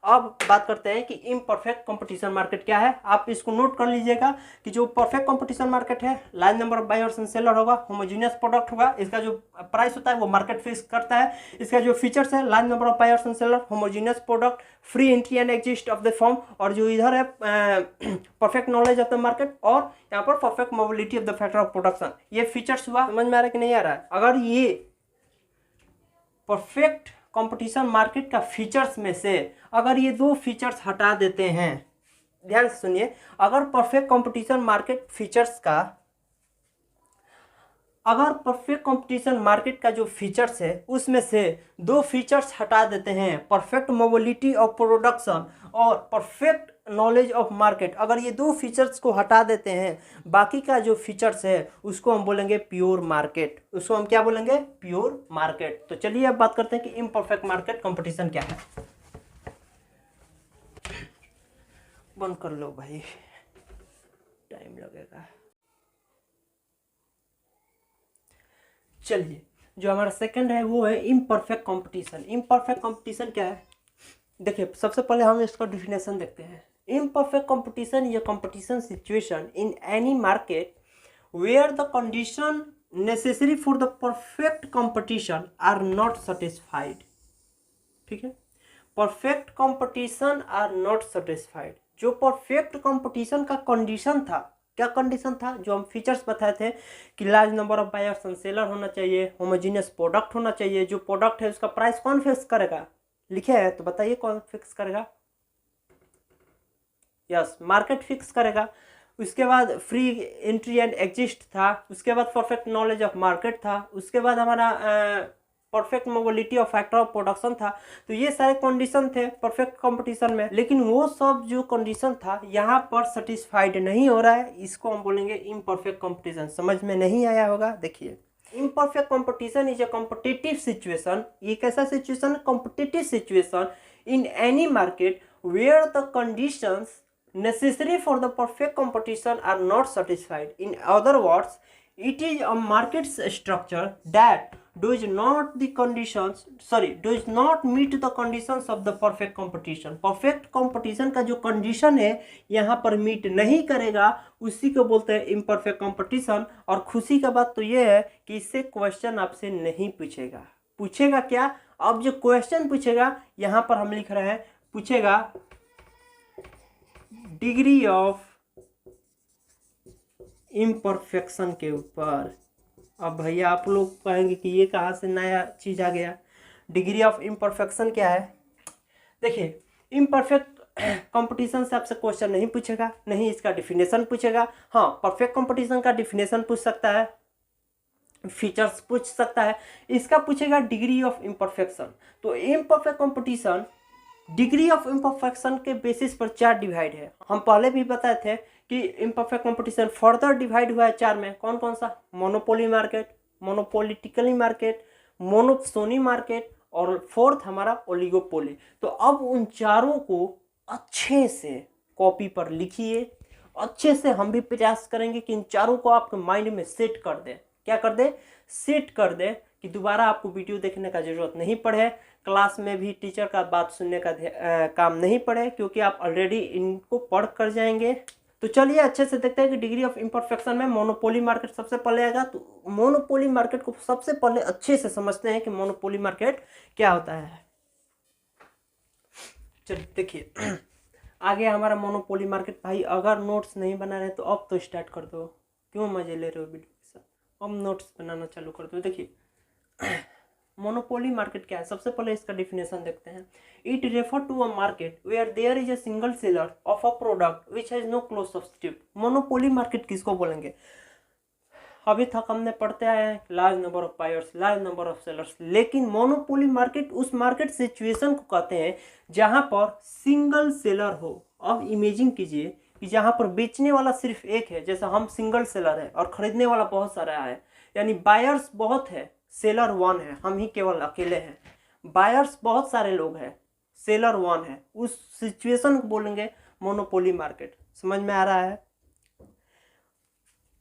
अब बात करते हैं कि इम्परफेक्ट कंपटीशन मार्केट क्या है। आप इसको नोट कर लीजिएगा कि जो परफेक्ट कंपटीशन मार्केट है, large number of buyers and seller होगा, होमोजीनियस प्रोडक्ट होगा, इसका जो प्राइस होता है वो मार्केट फिक्स करता है, इसका जो फीचर्स है large number of buyers and seller, homogeneous product, free entry and exist of the firm, और जो इधर है perfect knowledge of the market, और यहाँ पर perfect mobility of the factor of production. ये फीचर्स हुआ। समझ में आ रहा है कि नहीं आ रहा है। अगर ये परफेक्ट कंपटीशन मार्केट का फीचर्स में से अगर ये 2 फीचर्स हटा देते हैं, ध्यान से सुनिए, अगर परफेक्ट कंपटीशन मार्केट फीचर्स का, अगर परफेक्ट कंपटीशन मार्केट का जो फीचर्स है उसमें से 2 फीचर्स हटा देते हैं, परफेक्ट मोबिलिटी ऑफ प्रोडक्शन और परफेक्ट नॉलेज ऑफ मार्केट, अगर ये 2 फीचर्स को हटा देते हैं, बाकी का जो फीचर्स है उसको हम बोलेंगे प्योर मार्केट। उसको हम क्या बोलेंगे, प्योर मार्केट। तो चलिए अब बात करते हैं कि इम्परफेक्ट मार्केट कंपटीशन क्या है। बंद कर लो भाई, टाइम लगेगा। चलिए जो हमारा सेकंड है वो है इम्परफेक्ट कंपटीशन। इम्परफेक्ट कंपटीशन क्या है, देखिए सबसे पहले हम इसका डिफिनेशन देखते हैं। Imperfect competition is a competition situation in any market where the condition necessary for the perfect competition are not satisfied. ठीक है, perfect competition are not satisfied. जो परफेक्ट कंपटीशन का कंडीशन था, क्या कंडीशन था, जो हम फीचर्स बताए थे कि large number of buyers and seller होना चाहिए, होमोजीनियस प्रोडक्ट होना चाहिए, जो प्रोडक्ट है उसका प्राइस कौन फिक्स करेगा, लिखे है तो बताइए कौन फिक्स करेगा, यस मार्केट फिक्स करेगा। उसके बाद फ्री एंट्री एंड एग्जिस्ट था, उसके बाद परफेक्ट नॉलेज ऑफ मार्केट था, उसके बाद हमारा perfect mobility of factor of production था। तो ये सारे कंडीशन थे परफेक्ट कंपटीशन में, लेकिन वो सब जो कंडीशन था यहाँ पर सेटिस्फाइड नहीं हो रहा है, इसको हम बोलेंगे इम्परफेक्ट कंपटीशन। समझ में नहीं आया होगा, देखिए imperfect competition is a competitive situation. ये कैसा situation, competitive situation in any market where the conditions necessary for the perfect competition are not satisfied. In other words, it is a market structure that does not meet the conditions of the perfect competition. Perfect competition का जो condition है यहाँ पर meet नहीं करेगा, उसी को बोलते हैं imperfect competition। और खुशी का बात तो ये है कि इससे क्वेश्चन आपसे नहीं पूछेगा। पूछेगा क्या, अब जो क्वेश्चन पूछेगा यहाँ पर हम लिख रहे हैं, पूछेगा डिग्री ऑफ इम्परफेक्शन के ऊपर। अब भैया आप लोग कहेंगे कि ये कहाँ से नया चीज आ गया, डिग्री ऑफ इम्परफेक्शन क्या है। देखिए इम्परफेक्ट कंपटीशन से आपसे क्वेश्चन नहीं पूछेगा, नहीं इसका डिफिनेशन पूछेगा। हाँ परफेक्ट कंपटीशन का डिफिनेशन पूछ सकता है, फीचर्स पूछ सकता है। इसका पूछेगा डिग्री ऑफ इम्परफेक्शन। तो imperfect competition degree of imperfection के बेसिस पर 4 डिवाइड है। हम पहले भी बताए थे कि इम्परफेक्ट कंपटीशन फर्दर डिवाइड हुआ है 4 में। कौन कौन सा? मोनोपोली मार्केट, मोनोपोलिटिकली मार्केट, मोनोप्सोनी मार्केट और फोर्थ हमारा ओलिगोपोली। तो अब उन चारों को अच्छे से कॉपी पर लिखिए। अच्छे से हम भी प्रयास करेंगे कि इन चारों को आपके माइंड में सेट कर दें। क्या कर दे? सेट कर दे कि दोबारा आपको वीडियो देखने का जरूरत नहीं पड़े, क्लास में भी टीचर का बात सुनने का काम नहीं पड़े, क्योंकि आप ऑलरेडी इनको पढ़ कर जाएंगे। तो चलिए अच्छे से देखते हैं कि डिग्री ऑफ इम्परफेक्शन में मोनोपोली मार्केट सबसे पहले आएगा। तो मोनोपोली मार्केट को सबसे पहले अच्छे से समझते हैं कि मोनोपोली मार्केट क्या होता है। चलिए देखिए आगे हमारा मोनोपोली मार्केट। भाई अगर नोट्स नहीं बना रहे तो अब तो स्टार्ट कर दो, क्यों मजे ले रहे हो वीडियो के साथ? अब नोट्स बनाना चालू कर दो। देखिए मोनोपोली मार्केट क्या है, सबसे पहले इसका डिफिनेशन देखते हैं। It refer to a market where there is a single seller of a product which has no close substitute. Monopoly market किसको बोलेंगे? अभी तक हमने पढ़ते आए हैं large number of buyers, large number of sellers, लेकिन मोनोपोली मार्केट उस मार्केट सिचुएशन को कहते हैं जहां पर सिंगल सेलर हो। अब इमेजिन कीजिए कि जहां पर बेचने वाला सिर्फ एक है, जैसा हम सिंगल सेलर है और खरीदने वाला बहुत सारा है, यानी बायर्स बहुत है, सेलर वन है, हम ही केवल अकेले हैं। बायर्स बहुत सारे लोग हैं, सेलर वन है, उस सिचुएशन को बोलेंगे मोनोपोली मार्केट। समझ में आ रहा है?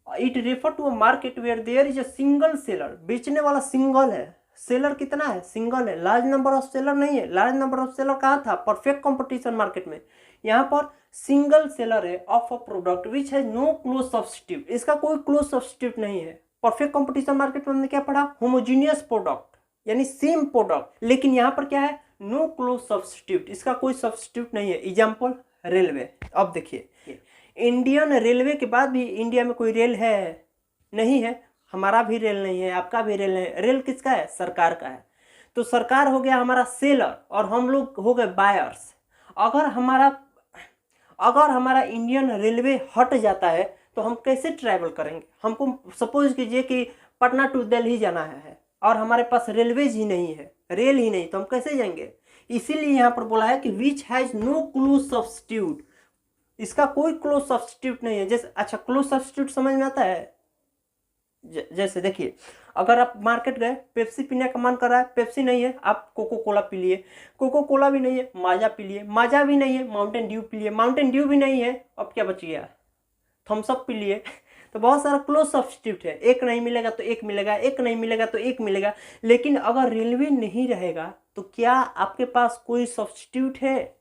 It refer to a market where there is a single seller. बेचने वाला सिंगल है, सेलर कितना है? सिंगल है। लार्ज नंबर ऑफ सेलर नहीं है। लार्ज नंबर ऑफ सेलर कहाँ था? परफेक्ट कंपटीशन मार्केट में। यहाँ पर सिंगल सेलर है of a product which has no close substitute. इसका कोई क्लोज सब्स्टिट्यूट नहीं है। परफेक्ट कंपटीशन मार्केट में हमने क्या पढ़ा? होमोजीनियस प्रोडक्ट, यानी सेम प्रोडक्ट, लेकिन यहाँ पर क्या है? नो क्लोज सब्स्टिट्यूट, इसका कोई सब्स्टिट्यूट नहीं है। Example railway. अब देखिए इंडियन रेलवे के बाद भी इंडिया में कोई रेल है? नहीं है। हमारा भी रेल नहीं है, आपका भी रेल नहीं है। रेल किसका है? सरकार का है। तो सरकार हो गया हमारा सेलर और हम लोग हो गए बायर्स। अगर हमारा इंडियन रेलवे हट जाता है तो हम कैसे ट्रैवल करेंगे? हमको सपोज कीजिए कि पटना टू दिल्ली जाना है और हमारे पास रेलवेज ही नहीं है, रेल ही नहीं, तो हम कैसे जाएंगे? इसीलिए यहाँ पर बोला है कि which has no close substitute. इसका कोई क्लोज सब्स्टिट्यूट नहीं है। जैसे अच्छा क्लोज सब्स्टिट्यूट समझ में आता है? जैसे देखिए अगर आप मार्केट गए, पेप्सी पीने का मन कर रहा है, पेप्सी नहीं है, आप कोको कोला पी लिए। कोको कोला भी नहीं है, माजा पी लिए। माजा भी नहीं है, माउंटेन ड्यू पी लिए। माउंटेन ड्यू भी नहीं है, अब क्या बच गया? थम्स अप पी लिए। तो बहुत सारा क्लोज सब्स्टिट्यूट है। एक नहीं मिलेगा तो एक मिलेगा, एक नहीं मिलेगा तो एक मिलेगा। लेकिन अगर रेलवे नहीं रहेगा तो क्या आपके पास कोई सब्स्टिट्यूट है?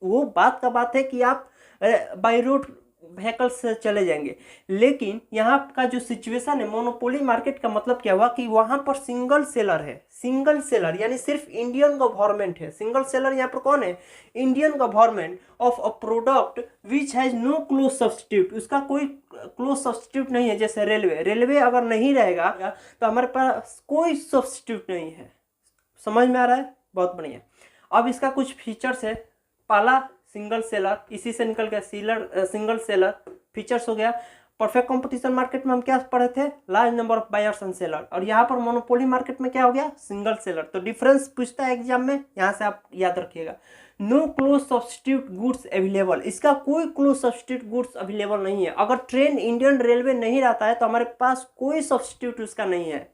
वो बात का बात है कि आप बाई रोड व्हीकल से चले जाएंगे। लेकिन यहाँ का जो सिचुएशन है मोनोपोली मार्केट का मतलब क्या हुआ कि वहां पर सिंगल सेलर है। सिंगल सेलर यानी सिर्फ इंडियन गवर्नमेंट है। सिंगल सेलर यहाँ पर कौन है? Indian government of a product which has no close substitute. उसका कोई क्लोज सब्स्टिट्यूट नहीं है। जैसे रेलवे अगर नहीं रहेगा तो हमारे पास कोई सब्स्टिट्यूट नहीं है। समझ में आ रहा है? बहुत बढ़िया। अब इसका कुछ फीचर्स है। पहला सिंगल सेलर, इसी से निकल गया सिंगल सेलर फीचर्स हो गया। परफेक्ट कंपटीशन मार्केट में हम क्या पढ़े थे? Large number of buyers and seller. और यहाँ पर मोनोपोली मार्केट में क्या हो गया? Single seller. तो डिफरेंस पूछता है एग्जाम में, यहाँ से आप याद रखिएगा। No close substitute goods available. इसका कोई क्लोज सब्स्टिट्यूट गुड्स अवेलेबल नहीं है। अगर ट्रेन इंडियन रेलवे नहीं रहता है तो हमारे पास कोई सब्स्टिट्यूट उसका नहीं है,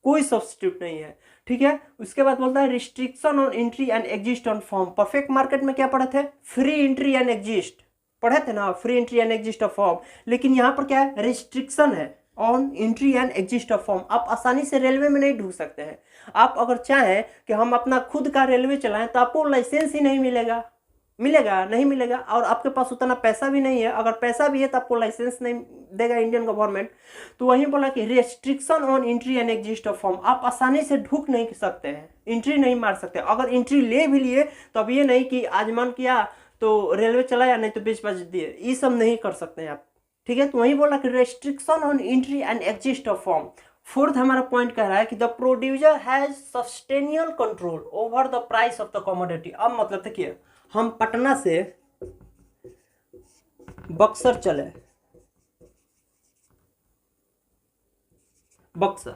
कोई सब्स्टिट्यूट नहीं है। ठीक है। उसके बाद बोलता है restriction on entry and exist on form. Perfect market में क्या पढ़े थे? फ्री एंट्री एंड एग्जिस्ट पढ़े थे ना, free entry and exist of form. लेकिन यहाँ पर क्या है? रिस्ट्रिक्शन है on entry and exist of form. आप आसानी से रेलवे में नहीं ढूंढ सकते हैं। आप अगर चाहें कि हम अपना खुद का रेलवे चलाएं तो आपको लाइसेंस ही नहीं मिलेगा। मिलेगा? नहीं मिलेगा। और आपके पास उतना पैसा भी नहीं है। अगर पैसा भी है तो आपको लाइसेंस नहीं देगा इंडियन गवर्नमेंट। तो वहीं बोला कि restriction on entry and exist of form. आप आसानी से ढूक नहीं सकते हैं, एंट्री नहीं मार सकते। अगर एंट्री ले भी लिए तो अब ये नहीं कि आज मन किया तो रेलवे चलाया, नहीं तो बीच बज दिए, ये सब नहीं कर सकते हैं आप। ठीक है। तो वहीं बोला कि restriction on entry and exist of form. Fourth हमारा पॉइंट कह रहा है कि the producer has substantial control over the price of the commodity. अब मतलब देखिए हम पटना से बक्सर चले, बक्सर,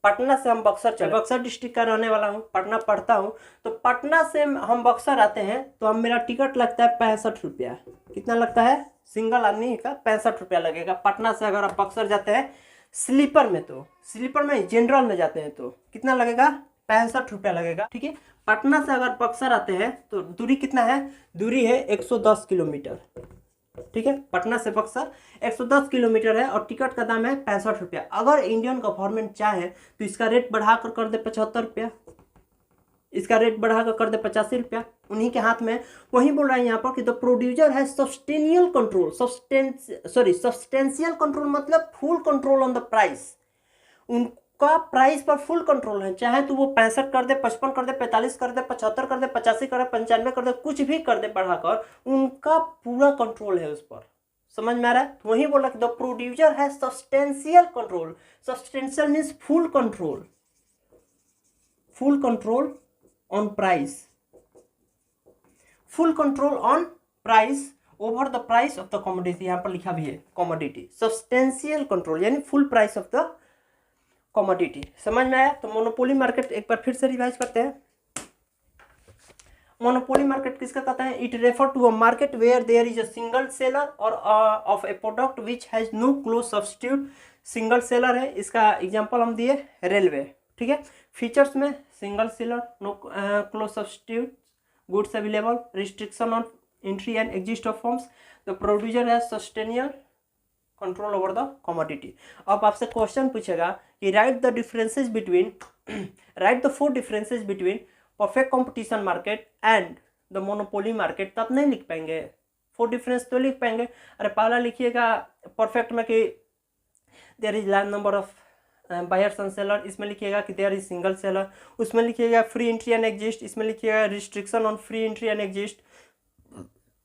पटना से हम बक्सर चले, बक्सर डिस्ट्रिक्ट का रहने वाला हूँ, पटना पढ़ता हूँ, तो पटना से हम बक्सर आते हैं तो हम मेरा टिकट लगता है 65 रुपया। कितना लगता है? सिंगल आदमी का 65 रुपया लगेगा। पटना से अगर आप बक्सर जाते हैं स्लीपर में, तो स्लीपर में जनरल में जाते हैं तो कितना लगेगा? 65 रुपया लगेगा। ठीक है, पटना से अगर बक्सर आते हैं तो दूरी कितना है? दूरी है 110 किलोमीटर। ठीक है, पटना से बक्सर 110 किलोमीटर है और टिकट का दाम है 65 रुपया। अगर इंडियन गवर्नमेंट चाहे तो इसका रेट बढ़ाकर कर दे 75 रुपया, इसका रेट बढ़ाकर कर दे 85 रुपया, उन्हीं के हाथ में। वही बोल रहा है यहाँ पर कि द प्रोड्यूसर है सब्सटेंशियल कंट्रोल, सब्सटेंशियल कंट्रोल मतलब full control on the price. उनका प्राइस पर फुल कंट्रोल है, चाहे तो वो 65 कर दे, 55 कर दे, 45 कर दे, 75 कर दे, 85 कर दे, 95 कर दे, कुछ भी कर दे बढ़ाकर, उनका पूरा कंट्रोल है उस पर। समझ में आ रहा है? तो वही बोला कि द प्रोड्यूसर है substantial control. Substantial means full control, full control on price, full control on price over the price of the commodity. यहाँ पर लिखा भी है कमोडिटी, सब्सटेंशियल कंट्रोल यानी full price of the commodity. समझ में आया? तो मोनोपोली मार्केट एक बार फिर से रिवाइज करते हैं। मोनोपोली मार्केट किसका कहता है? It refer to a market where there is a single seller or of a product which has no close substitute. Single seller है, इसका एग्जांपल हम दिए रेलवे। ठीक है, फीचर्स में single seller, no close substitute, goods available, restriction on entry and exit of forms, the producer has substantial control over the commodity. अब आपसे question पूछेगा कि write the differences between write the 4 differences between perfect competition market and the monopoly market. तब नहीं लिख पाएंगे, 4 difference तो लिख पाएंगे। अरे पहला लिखिएगा परफेक्ट में कि there is large number of buyers and seller, इसमें लिखिएगा कि देयर इज सिंगल सेलर। उसमें लिखिएगा फ्री एंट्री एंड एग्जिस्ट, इसमें लिखिएगा restriction on free entry and exist,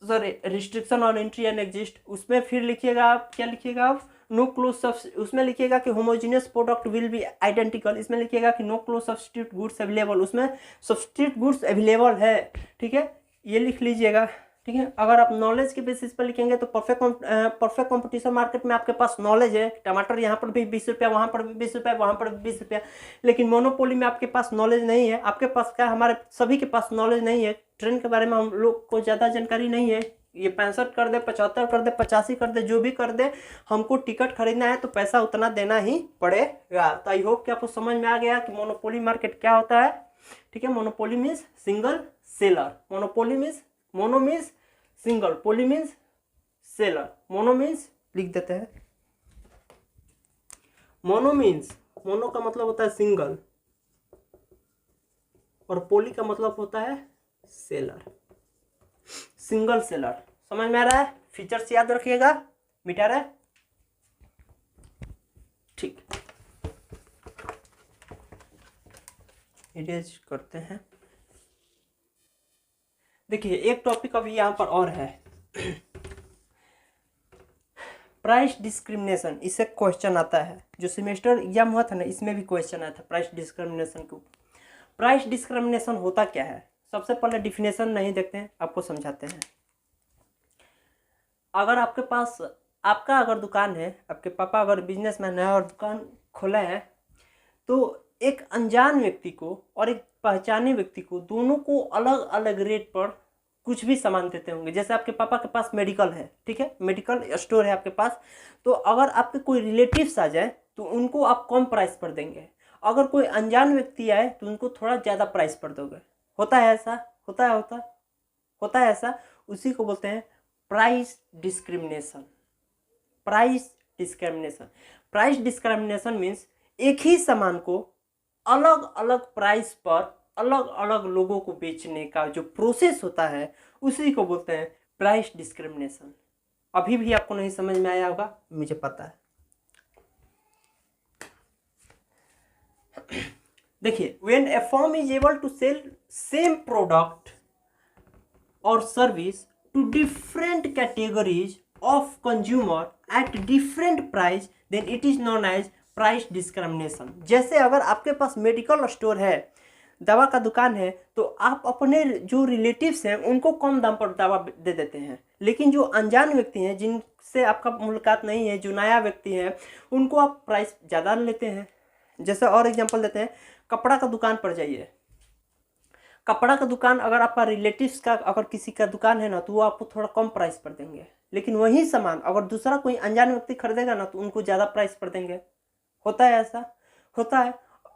sorry restriction on entry and exist. उसमें फिर लिखिएगा आप, क्या लिखिएगा आप? No close substitute. उसमें लिखिएगा कि homogeneous product will be identical, इसमें लिखिएगा कि no close substitute goods available, उसमें सब्स्टिट्यूट गुड्स अवेलेबल है। ठीक है, ये लिख लीजिएगा। ठीक है, अगर आप नॉलेज के बेसिस पर लिखेंगे तो परफेक्ट कंपटीशन मार्केट में आपके पास नॉलेज है, टमाटर यहाँ पर भी 20 रुपया, वहाँ पर भी 20 रुपया, वहाँ पर भी 20 रुपया। लेकिन मोनोपोली में आपके पास नॉलेज नहीं है। आपके पास क्या, हमारे सभी के पास नॉलेज नहीं है। ट्रेन के बारे में हम लोग को ज़्यादा जानकारी नहीं है। ये 65 कर दे, 75 कर दे, 85 कर दे, जो भी कर दे, हमको टिकट खरीदना है तो पैसा उतना देना ही पड़ेगा। तो आई होप कि आपको समझ में आ गया कि मोनोपोली मार्केट क्या होता है। ठीक है, monopoly means single seller, monopoly means, mono means single, poli means seller. Mono means लिख देते हैं, मोनो मीन्स, मोनो का मतलब होता है सिंगल और पोली का मतलब होता है सेलर, सिंगल सेलर। समझ में आ रहा है? फीचर्स याद रखिएगा, मिटा रहा है? ठीक, इरेज करते हैं। देखिए एक टॉपिक अभी यहाँ पर और है, प्राइस डिस्क्रिमिनेशन। इससे क्वेश्चन आता है, जो सेमेस्टर एग्जाम हुआ था ना, इसमें भी क्वेश्चन आया था प्राइस डिस्क्रिमिनेशन के ऊपर। प्राइस डिस्क्रिमिनेशन होता क्या है? सबसे पहले डिफिनेशन नहीं देखते हैं, आपको समझाते हैं। अगर आपके पास, आपका अगर दुकान है, आपके पापा अगर बिजनेसमैन है और दुकान खोला है, तो एक अनजान व्यक्ति को और एक पहचाने व्यक्ति को, दोनों को अलग अलग रेट पर कुछ भी सामान देते होंगे। जैसे आपके पापा के पास मेडिकल है, ठीक है, मेडिकल स्टोर है आपके पास, तो अगर आपके कोई रिलेटिव्स आ जाए तो उनको आप कम प्राइस पर देंगे। अगर कोई अनजान व्यक्ति आए तो उनको थोड़ा ज़्यादा प्राइस पर दोगे। होता है ऐसा? होता है ऐसा। उसी को बोलते हैं price discrimination. Price discrimination, price discrimination means एक ही सामान को अलग अलग प्राइस पर अलग अलग लोगों को बेचने का जो प्रोसेस होता है, उसी को बोलते हैं प्राइस डिस्क्रिमिनेशन। अभी भी आपको नहीं समझ में आया होगा, मुझे पता है। देखिए, when a firm is able to sell same product or service to different categories of consumer at different price, then it is known as price discrimination. जैसे अगर आपके पास मेडिकल स्टोर है, दवा का दुकान है, तो आप अपने जो रिलेटिव्स हैं उनको कम दाम पर दवा दे देते हैं, लेकिन जो अनजान व्यक्ति हैं, जिनसे आपका मुलाकात नहीं है, जो नया व्यक्ति है, उनको आप प्राइस ज़्यादा लेते हैं। जैसे और एग्जांपल देते हैं, कपड़ा का दुकान पर जाइए, कपड़ा का दुकान अगर आपका रिलेटिव्स का अगर किसी का दुकान है ना तो वो आपको थोड़ा कम प्राइस पर देंगे, लेकिन वही सामान अगर दूसरा कोई अनजान व्यक्ति खरीदेगा ना तो उनको ज़्यादा प्राइस पर देंगे। होता है ऐसा, होता है।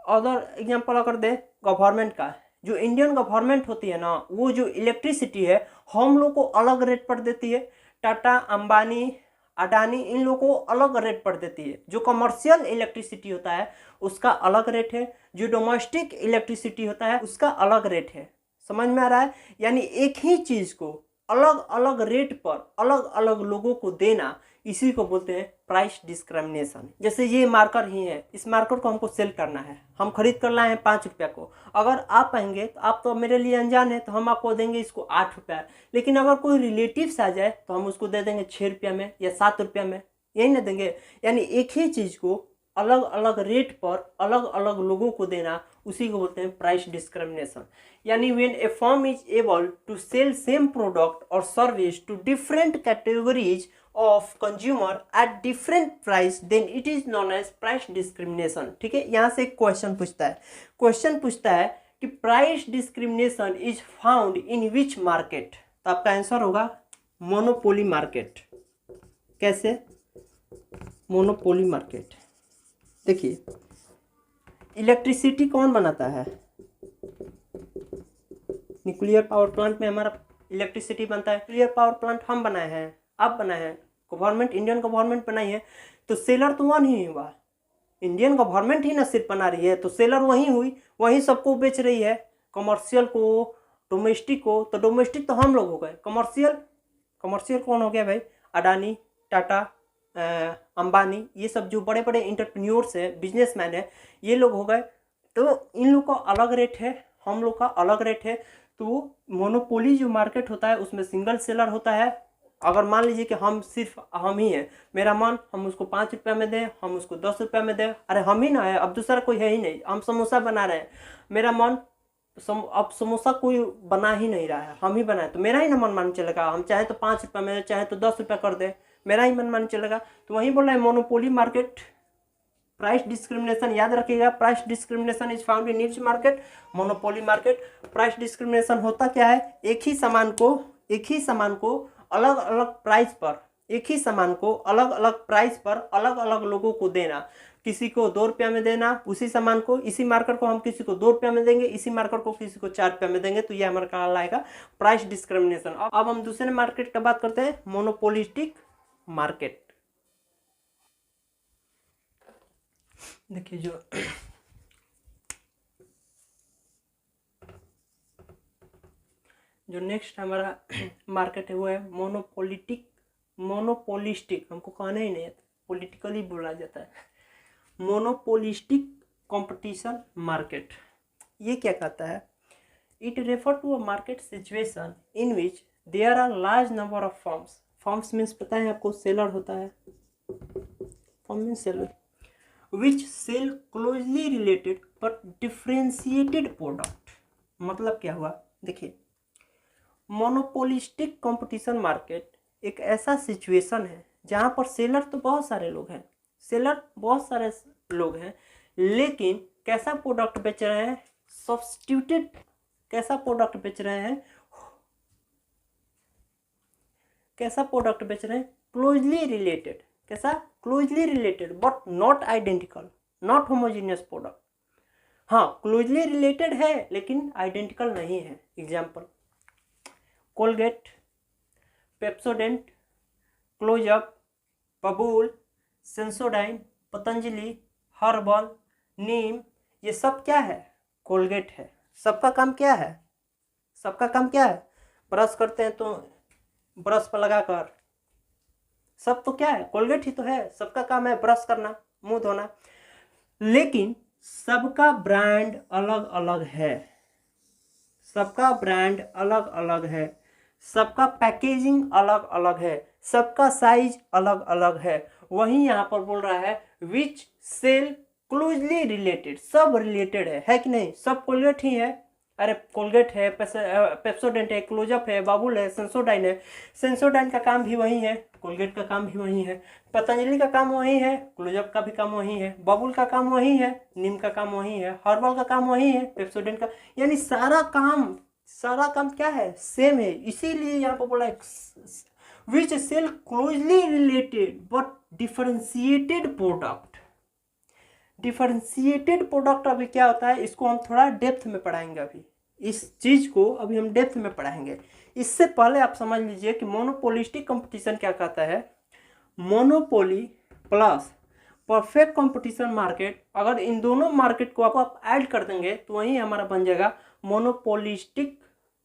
अदर एग्जांपल अगर दे गवर्नमेंट का, जो इंडियन गवर्नमेंट होती है ना वो जो इलेक्ट्रिसिटी है हम लोग को अलग रेट पर देती है, टाटा अंबानी अडानी इन लोगों को अलग रेट पर देती है। जो कमर्शियल इलेक्ट्रिसिटी होता है उसका अलग रेट है, जो डोमेस्टिक इलेक्ट्रिसिटी होता है उसका अलग रेट है। समझ में आ रहा है? यानी एक ही चीज़ को अलग अलग रेट पर अलग अलग लोगों को देना, इसी को बोलते हैं प्राइस डिस्क्रिमिनेशन। जैसे ये मार्कर ही है, इस मार्कर को हमको सेल करना है, हम खरीद कर लाए हैं 5 रुपया को। अगर आप आएंगे तो आप तो मेरे लिए अनजान है तो हम आपको देंगे इसको 8 रुपया, लेकिन अगर कोई रिलेटिव्स आ जाए तो हम उसको दे देंगे 6 रुपया में या 7 रुपया में, यही ना देंगे। यानी एक ही चीज़ को अलग अलग रेट पर अलग अलग लोगों को देना, उसी को बोलते हैं प्राइस डिस्क्रिमिनेशन। यानी when a firm is able to sell same product or service to different categories of consumer at different price then it is known as price discrimination. ठीक है, यहाँ से एक क्वेश्चन पूछता है कि price discrimination is found in which market. तो आपका आंसर होगा मोनोपोली मार्केट। कैसे? Monopoly market. देखिए, इलेक्ट्रिसिटी कौन बनाता है? न्यूक्लियर पावर प्लांट में हमारा इलेक्ट्रिसिटी बनता है। न्यूक्लियर पावर प्लांट हम बनाए हैं, आप बनाए हैं, गवर्नमेंट इंडियन गवर्नमेंट बनाई है, तो सेलर तो वन ही हुआ। इंडियन गवर्नमेंट ही ना सिर्फ बना रही है, तो सेलर वही हुई, वही सबको बेच रही है, कमर्शियल को, डोमेस्टिक को। तो डोमेस्टिक तो हम लोग हो गए, कमर्शियल कौन हो गया भाई? अडानी, टाटा, अंबानी, ये सब जो बड़े बड़े इंटरप्रेन्योर्स हैं, बिजनेसमैन है, ये लोग हो गए। तो इन लोग का अलग रेट है, हम लोग का अलग रेट है। तो मोनोपोली जो मार्केट होता है उसमें सिंगल सेलर होता है। अगर मान लीजिए कि हम ही हैं, मेरा मन हम उसको 5 रुपया में दें, हम उसको 10 रुपया में दें, अरे हम ही ना है, अब दूसरा कोई है ही नहीं। हम समोसा बना रहे हैं, मेरा मन अब समोसा कोई बना ही नहीं रहा है, हम ही बनाए, तो मेरा ही ना मन मान चलेगा। हम चाहे तो 5 रुपया में, चाहे तो 10 रुपया कर दे, मेरा ही मन मान चलेगा। तो वही बोल रहे हैं मोनोपोली मार्केट, प्राइस डिस्क्रिमिनेशन। याद रखिएगा, price discrimination is found in each market, monopoly market. Price discrimination होता क्या है? एक ही सामान को अलग अलग प्राइस पर, एक ही सामान को अलग अलग प्राइस पर अलग अलग लोगों को देना। किसी को 2 रुपया में देना उसी सामान को, इसी मार्कर को हम किसी को 2 रुपया में देंगे, इसी मार्कर को किसी को 4 रुपया में देंगे, तो ये हमारा कहा लाएगा प्राइस डिस्क्रिमिनेशन। अब हम दूसरे मार्केट की बात करते हैं, मोनोपोलिस्टिक मार्केट। देखिए, जो नेक्स्ट हमारा मार्केट है वो है मोनोपोलिस्टिक। हमको कहना ही नहीं है, पॉलिटिकली बोला जाता है, मोनोपोलिस्टिक कंपटीशन मार्केट। ये क्या कहता है? It refer to a market situation in which there are large number of firms means पता है आपको, सेलर होता है, firm means seller, which sell closely related but differentiated product. मतलब क्या हुआ? देखिए, मोनोपोलिस्टिक कंपटीशन मार्केट एक ऐसा सिचुएशन है जहाँ पर सेलर तो बहुत सारे लोग हैं, लेकिन कैसा प्रोडक्ट बेच रहे हैं? सब्स्टिट्यूटेड। कैसा प्रोडक्ट बेच रहे हैं? Closely related. कैसा? Closely related but not identical, not homogeneous product. हाँ, क्लोजली रिलेटेड है लेकिन आइडेंटिकल नहीं है। Example, Colgate, Pepsodent, Closeup, Babool, Sensodyne, Patanjali, herbal, Neem, ये सब क्या है? कोलगेट है। सबका काम क्या है? ब्रश करते हैं तो ब्रश पर लगाकर, सब तो क्या है? कोलगेट ही तो है। सबका काम है ब्रश करना, मुंह धोना, लेकिन सबका ब्रांड अलग अलग है, सबका पैकेजिंग अलग अलग है, सबका साइज अलग अलग है। वहीं यहाँ पर बोल रहा है विच सेल क्लोजली रिलेटेड, सब रिलेटेड है कि नहीं? सब कोलगेट ही है, अरे कोलगेट है, पेप्सोडेंट है, क्लोजअप है, बाबुल है, सेंसोडाइन है। सेंसोडाइन का काम भी वही है, कोलगेट का काम भी वही है, पतंजलि का काम वही है, क्लोजअप का भी काम वही है, बाबुल का काम वही है, नीम का काम वही है, हर्बल का काम वही है, पेप्सोडेंट का, यानी सारा काम क्या है, सेम है। इसीलिए यहाँ पर बोला which sell closely related but differentiated product. Differentiated product अभी क्या होता है, इसको हम थोड़ा डेप्थ में पढ़ाएंगे। अभी इस चीज को अभी हम डेप्थ में पढ़ाएंगे। इससे पहले आप समझ लीजिए कि मोनोपोलिस्टिक कंपटीशन क्या कहता है। Monopoly plus perfect competition market, अगर इन दोनों मार्केट को आप ऐड कर देंगे तो वही हमारा बन जाएगा मोनोपोलिस्टिक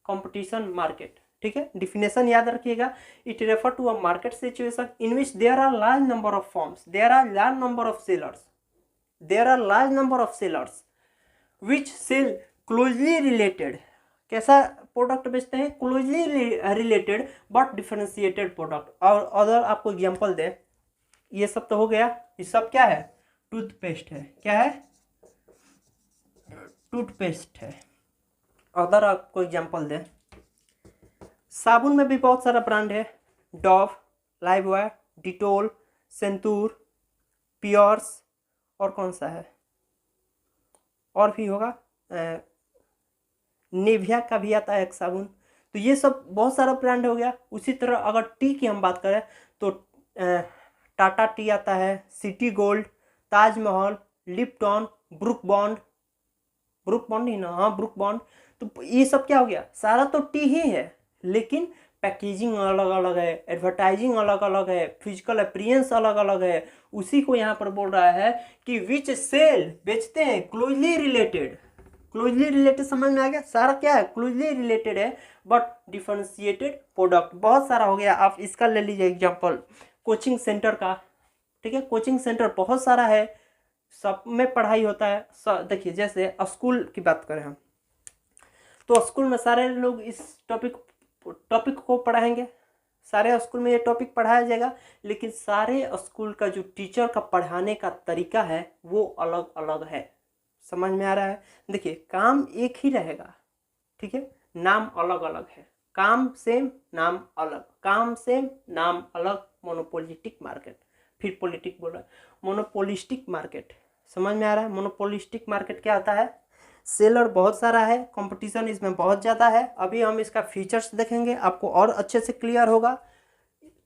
कंपटीशन मार्केट। ठीक है, डिफिनेशन याद रखिएगा। It refer to a market situation in which there are large number of firms, there are large number of sellers, there are large number of sellers which sell closely related। कैसा product बेचते हैं, closely related but differentiated product. और other आपको example दे, ये सब तो हो गया, ये सब क्या है, टूथपेस्ट है, क्या है, टूथपेस्ट है। अदर आपको एग्जांपल दे, साबुन में भी बहुत सारा ब्रांड है, डव, लाइफबॉय, डिटोल, सेंतूर, पियर्स, और कौन सा है, और भी होगा, निविया का भी आता है एक साबुन। तो ये सब बहुत सारा ब्रांड हो गया। उसी तरह अगर टी की हम बात करें तो टाटा टी आता है, city gold, Taj Mahal, Lipton, Brooke Bond ही ना, हाँ ब्रुक बॉन्ड। तो ये सब क्या हो गया, सारा तो टी ही है, लेकिन पैकेजिंग अलग अलग है, एडवर्टाइजिंग अलग अलग है, फिजिकल अपीयरेंस अलग अलग है। उसी को यहाँ पर बोल रहा है कि विच सेल, बेचते हैं क्लोजली रिलेटेड। क्लोजली रिलेटेड समझ में आ गया, सारा क्या है, क्लोजली रिलेटेड है बट डिफरेंशिएटेड प्रोडक्ट। बहुत सारा हो गया, आप इसका ले लीजिए एग्जांपल, कोचिंग सेंटर का। ठीक है, कोचिंग सेंटर बहुत सारा है, सब में पढ़ाई होता है। देखिए जैसे स्कूल की बात करें हम, तो स्कूल में सारे लोग इस टॉपिक को पढ़ाएंगे, सारे स्कूल में ये टॉपिक पढ़ाया जाएगा, लेकिन सारे स्कूल का जो टीचर का पढ़ाने का तरीका है वो अलग अलग है। समझ में आ रहा है। देखिए काम एक ही रहेगा, ठीक है, नाम अलग अलग है, काम सेम नाम अलग, काम सेम नाम अलग। मोनोपोलिस्टिक मार्केट, फिर पॉलिटिक बोल रहा है, मोनोपोलिस्टिक मार्केट। समझ में आ रहा है। मोनोपोलिस्टिक मार्केट क्या होता है, सेलर बहुत सारा है, कंपटीशन इसमें बहुत ज़्यादा है। अभी हम इसका फीचर्स देखेंगे, आपको और अच्छे से क्लियर होगा।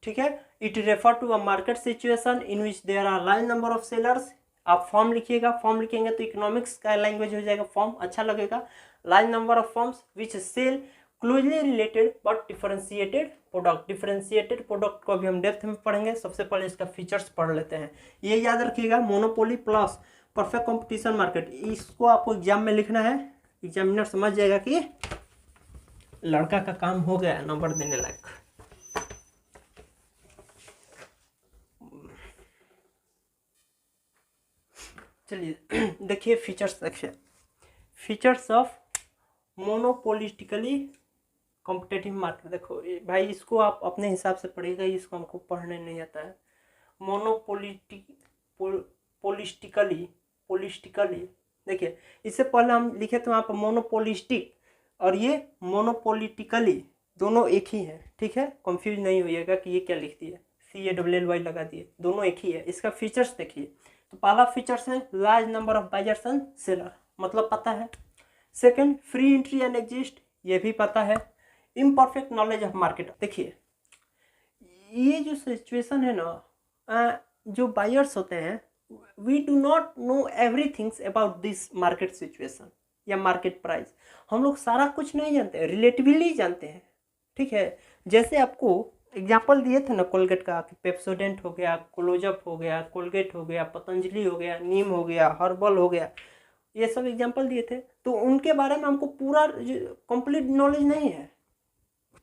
ठीक है, it refer to a market situation in which there are large number of sellers. आप फॉर्म लिखिएगा, फॉर्म लिखेंगे तो इकोनॉमिक्स का लैंग्वेज हो जाएगा, फॉर्म अच्छा लगेगा। Large number of firms which sell closely related but differentiated product. Differentiated product को भी हम डेप्थ में पढ़ेंगे। सबसे पहले इसका फीचर्स पढ़ लेते हैं, ये याद रखिएगा। Monopoly plus perfect competition market, इसको आपको एग्जाम में लिखना है, एग्जामिनर समझ जाएगा कि लड़का का काम हो गया, नंबर देने लायक। चलिए देखिए फीचर्स, देखिए features of monopolistically competitive market. देखो भाई, इसको आप अपने हिसाब से पढ़िएगा, इसको हमको पढ़ने नहीं आता है। पोलिस्टिकली देखिए, इससे पहले हम लिखे थे वहाँ पर मोनोपोलिस्टिक, और ये मोनोपोलिटिकली, दोनों एक ही है। ठीक है, कंफ्यूज नहीं होइएगा कि ये क्या लिख दिया, CALLY लगा दिए, दोनों एक ही है। इसका फीचर्स देखिए, तो पहला फीचर्स है large number of buyers and seller, मतलब पता है। Second, free entry and exist, ये भी पता है। इम्परफेक्ट नॉलेज ऑफ मार्केट, देखिए ये जो सिचुएशन है ना, जो बायर्स होते हैं, we do not know everything about this market situation या मार्केट प्राइस। हम लोग सारा कुछ नहीं जानते, रिलेटिवली जानते हैं। ठीक है, जैसे आपको एग्जाम्पल दिए थे ना कोलगेट का, पेप्सोडेंट हो गया, क्लोजअप हो गया, कोलगेट हो गया, पतंजलि हो गया, नीम हो गया, हर्बल हो गया, ये सब एग्जाम्पल दिए थे। तो उनके बारे में हमको पूरा कंप्लीट नॉलेज नहीं है,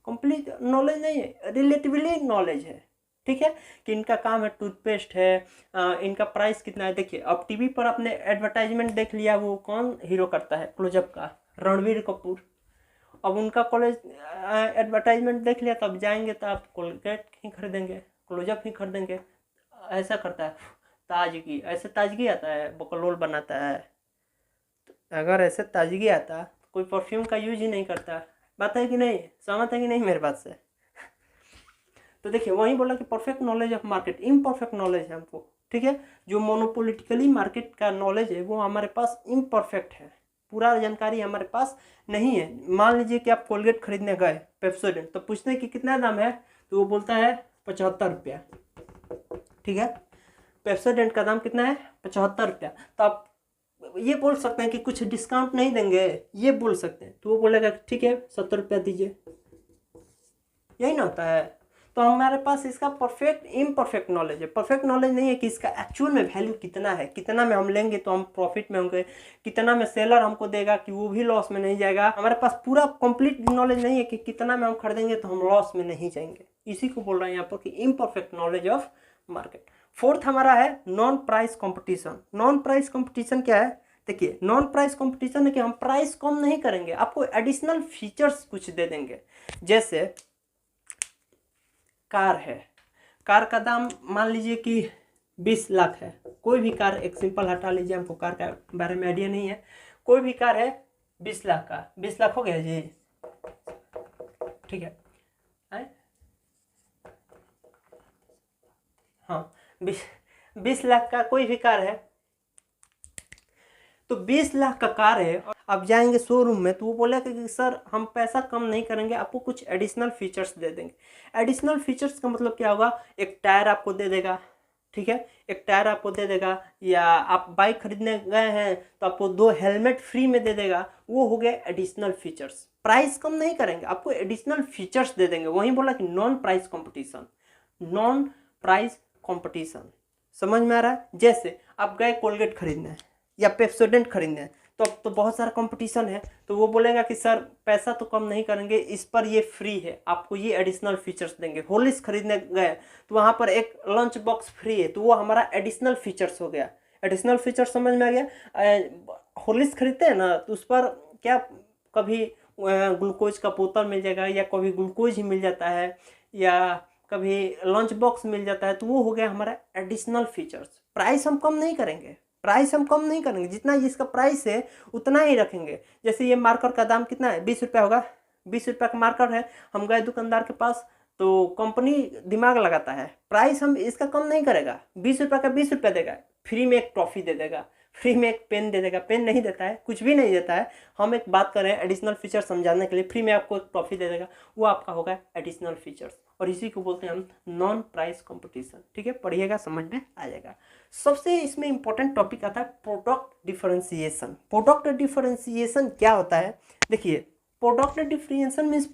कंप्लीट नॉलेज नहीं है, रिलेटिवली नॉलेज है। ठीक है, कि इनका काम है, टूथपेस्ट है, इनका प्राइस कितना है। देखिए अब टीवी पर आपने एडवर्टाइजमेंट देख लिया, वो कौन हीरो करता है, क्लोजअप का, रणवीर कपूर। अब उनका कॉलेज एडवर्टाइजमेंट देख लिया, तब जाएंगे तो आप कोलगेट ही खरीदेंगे, क्लोजअप ही खरीदेंगे। ऐसा करता है ताजगी, ऐसे ताजगी आता है, बकलोल बनाता है। तो अगर ऐसे ताजगी आता तो कोई परफ्यूम का यूज ही नहीं करता। बात है कि नहीं, सहमत है कि नहीं मेरे बात से? तो देखिए वही बोला कि perfect knowledge of market, imperfect knowledge है हमको, ठीक है। जो मोनोपोलिटिकली मार्केट का नॉलेज है वो हमारे पास इम्परफेक्ट है, पूरा जानकारी हमारे पास नहीं है। मान लीजिए कि आप कोलगेट खरीदने गए पेप्सोडेंट, तो पूछते हैं कि कितना दाम है, तो वो बोलता है 75 रुपया, ठीक है। पेप्सोडेंट का दाम कितना है, 75 रुपया। तो आप ये बोल सकते हैं कि कुछ डिस्काउंट नहीं देंगे, ये बोल सकते हैं। तो वो बोलेगा ठीक है 70 रुपया दीजिए, यही ना होता है। तो हमारे पास इसका परफेक्ट इम्परफेक्ट नॉलेज है। परफेक्ट नॉलेज नहीं है कि इसका एक्चुअल में वैल्यू कितना है, कितना में हम लेंगे तो हम प्रॉफिट में होंगे, कितना में सेलर हमको देगा कि वो भी लॉस में नहीं जाएगा। हमारे पास पूरा कंप्लीट नॉलेज नहीं है कि कितना में हम खरीदेंगे तो हम लॉस में नहीं जाएंगे। इसी को बोल रहे हैं यहाँ पर कि imperfect knowledge of market. Fourth हमारा है non price competition. Non price competition क्या है? देखिए नॉन प्राइस कॉम्पिटिशन है कि हम प्राइस कम नहीं करेंगे, आपको एडिशनल फीचर्स कुछ दे देंगे। जैसे कार है, कार का दाम मान लीजिए कि 20 लाख है, कोई भी कार, एक सिंपल हटा लीजिए, हमको कार का बारे में आइडिया नहीं है, कोई भी कार है 20 लाख का, 20 लाख हो गया जी, ठीक है। हाँ 20 लाख का कोई भी कार है, तो 20 लाख का कार है। आप जाएंगे शोरूम में तो वो बोलेगा कि सर हम पैसा कम नहीं करेंगे, आपको कुछ एडिशनल फीचर्स दे देंगे। एडिशनल फीचर्स का मतलब क्या होगा, एक टायर आपको दे देगा, ठीक है, एक टायर आपको दे देगा। या आप बाइक खरीदने गए हैं तो आपको 2 हेलमेट फ्री में दे देगा, वो हो गया एडिशनल फीचर्स। प्राइस कम नहीं करेंगे, आपको एडिशनल फीचर्स दे देंगे। वहीं बोला कि non price competition, non price competition, समझ में आ रहा है? जैसे आप गए कोलगेट खरीदने या पेप्सोडेंट खरीदने, तो अब तो बहुत सारा कंपटीशन है, तो वो बोलेगा कि सर पैसा तो कम नहीं करेंगे, इस पर ये फ्री है, आपको ये एडिशनल फीचर्स देंगे। हॉर्लिक्स खरीदने गए तो वहाँ पर एक लंच बॉक्स फ्री है, तो वो हमारा एडिशनल फीचर्स हो गया। एडिशनल फीचर्स समझ में आ गया? हॉर्लिक्स खरीदते हैं ना तो उस पर क्या कभी ग्लूकोज का बोतल मिल जाएगा, या कभी ग्लूकोज ही मिल जाता है, या कभी लंच बॉक्स मिल जाता है, तो वो हो गया हमारा एडिशनल फीचर्स। प्राइस हम कम नहीं करेंगे, प्राइस हम कम नहीं करेंगे, जितना इसका प्राइस है उतना ही रखेंगे। जैसे ये मार्कर का दाम कितना है, 20 रुपया होगा, 20 रुपया का मार्कर है, हम गए दुकानदार के पास, तो कंपनी दिमाग लगाता है, प्राइस हम इसका कम नहीं करेगा, 20 रुपया का 20 रुपया देगा, फ्री में एक ट्रॉफी दे देगा, फ्री में एक पेन दे देगा। पेन नहीं देता है, कुछ भी नहीं देता है, हम एक बात कर रहे हैं एडिशनल फीचर समझाने के लिए, फ्री में आपको एक ट्रॉफी दे देगा, वो आपका होगा एडिशनल फीचर्स। और इसी को बोलते हैं हम नॉन प्राइस कंपटीशन, ठीक है। पढ़िएगा, समझ में आ जाएगा। सबसे इसमें इंपॉर्टेंट टॉपिक आता है प्रोडक्ट डिफरेंशिएशन। प्रोडक्ट डिफरेंशिएशन क्या होता है? देखिए प्रोडक्ट डिफरेंशिएशन मीन्स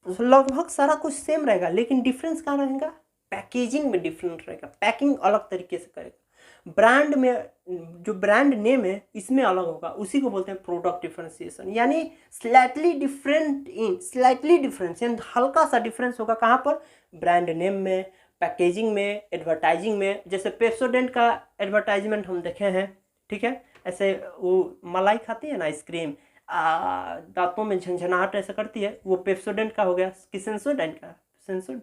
लगभग सारा कुछ सेम रहेगा, लेकिन डिफरेंस कहाँ रहेगा? पैकेजिंग में डिफरेंट रहेगा, पैकिंग अलग तरीके से करेगा, ब्रांड में जो ब्रांड नेम है इसमें अलग होगा, उसी को बोलते हैं प्रोडक्ट डिफरेंशिएशन। यानी slightly different in, slightly difference यानी हल्का सा डिफरेंस होगा, कहाँ पर? ब्रांड नेम में, पैकेजिंग में, एडवर्टाइजिंग में। जैसे पेप्सोडेंट का एडवर्टाइजमेंट हम देखे हैं, ठीक है, ऐसे वो मलाई खाती है ना आइसक्रीम, दांतों में झंझनाहट ऐसा करती है, वो पेप्सोडेंट का हो गया। कि सेंसोडाइन का,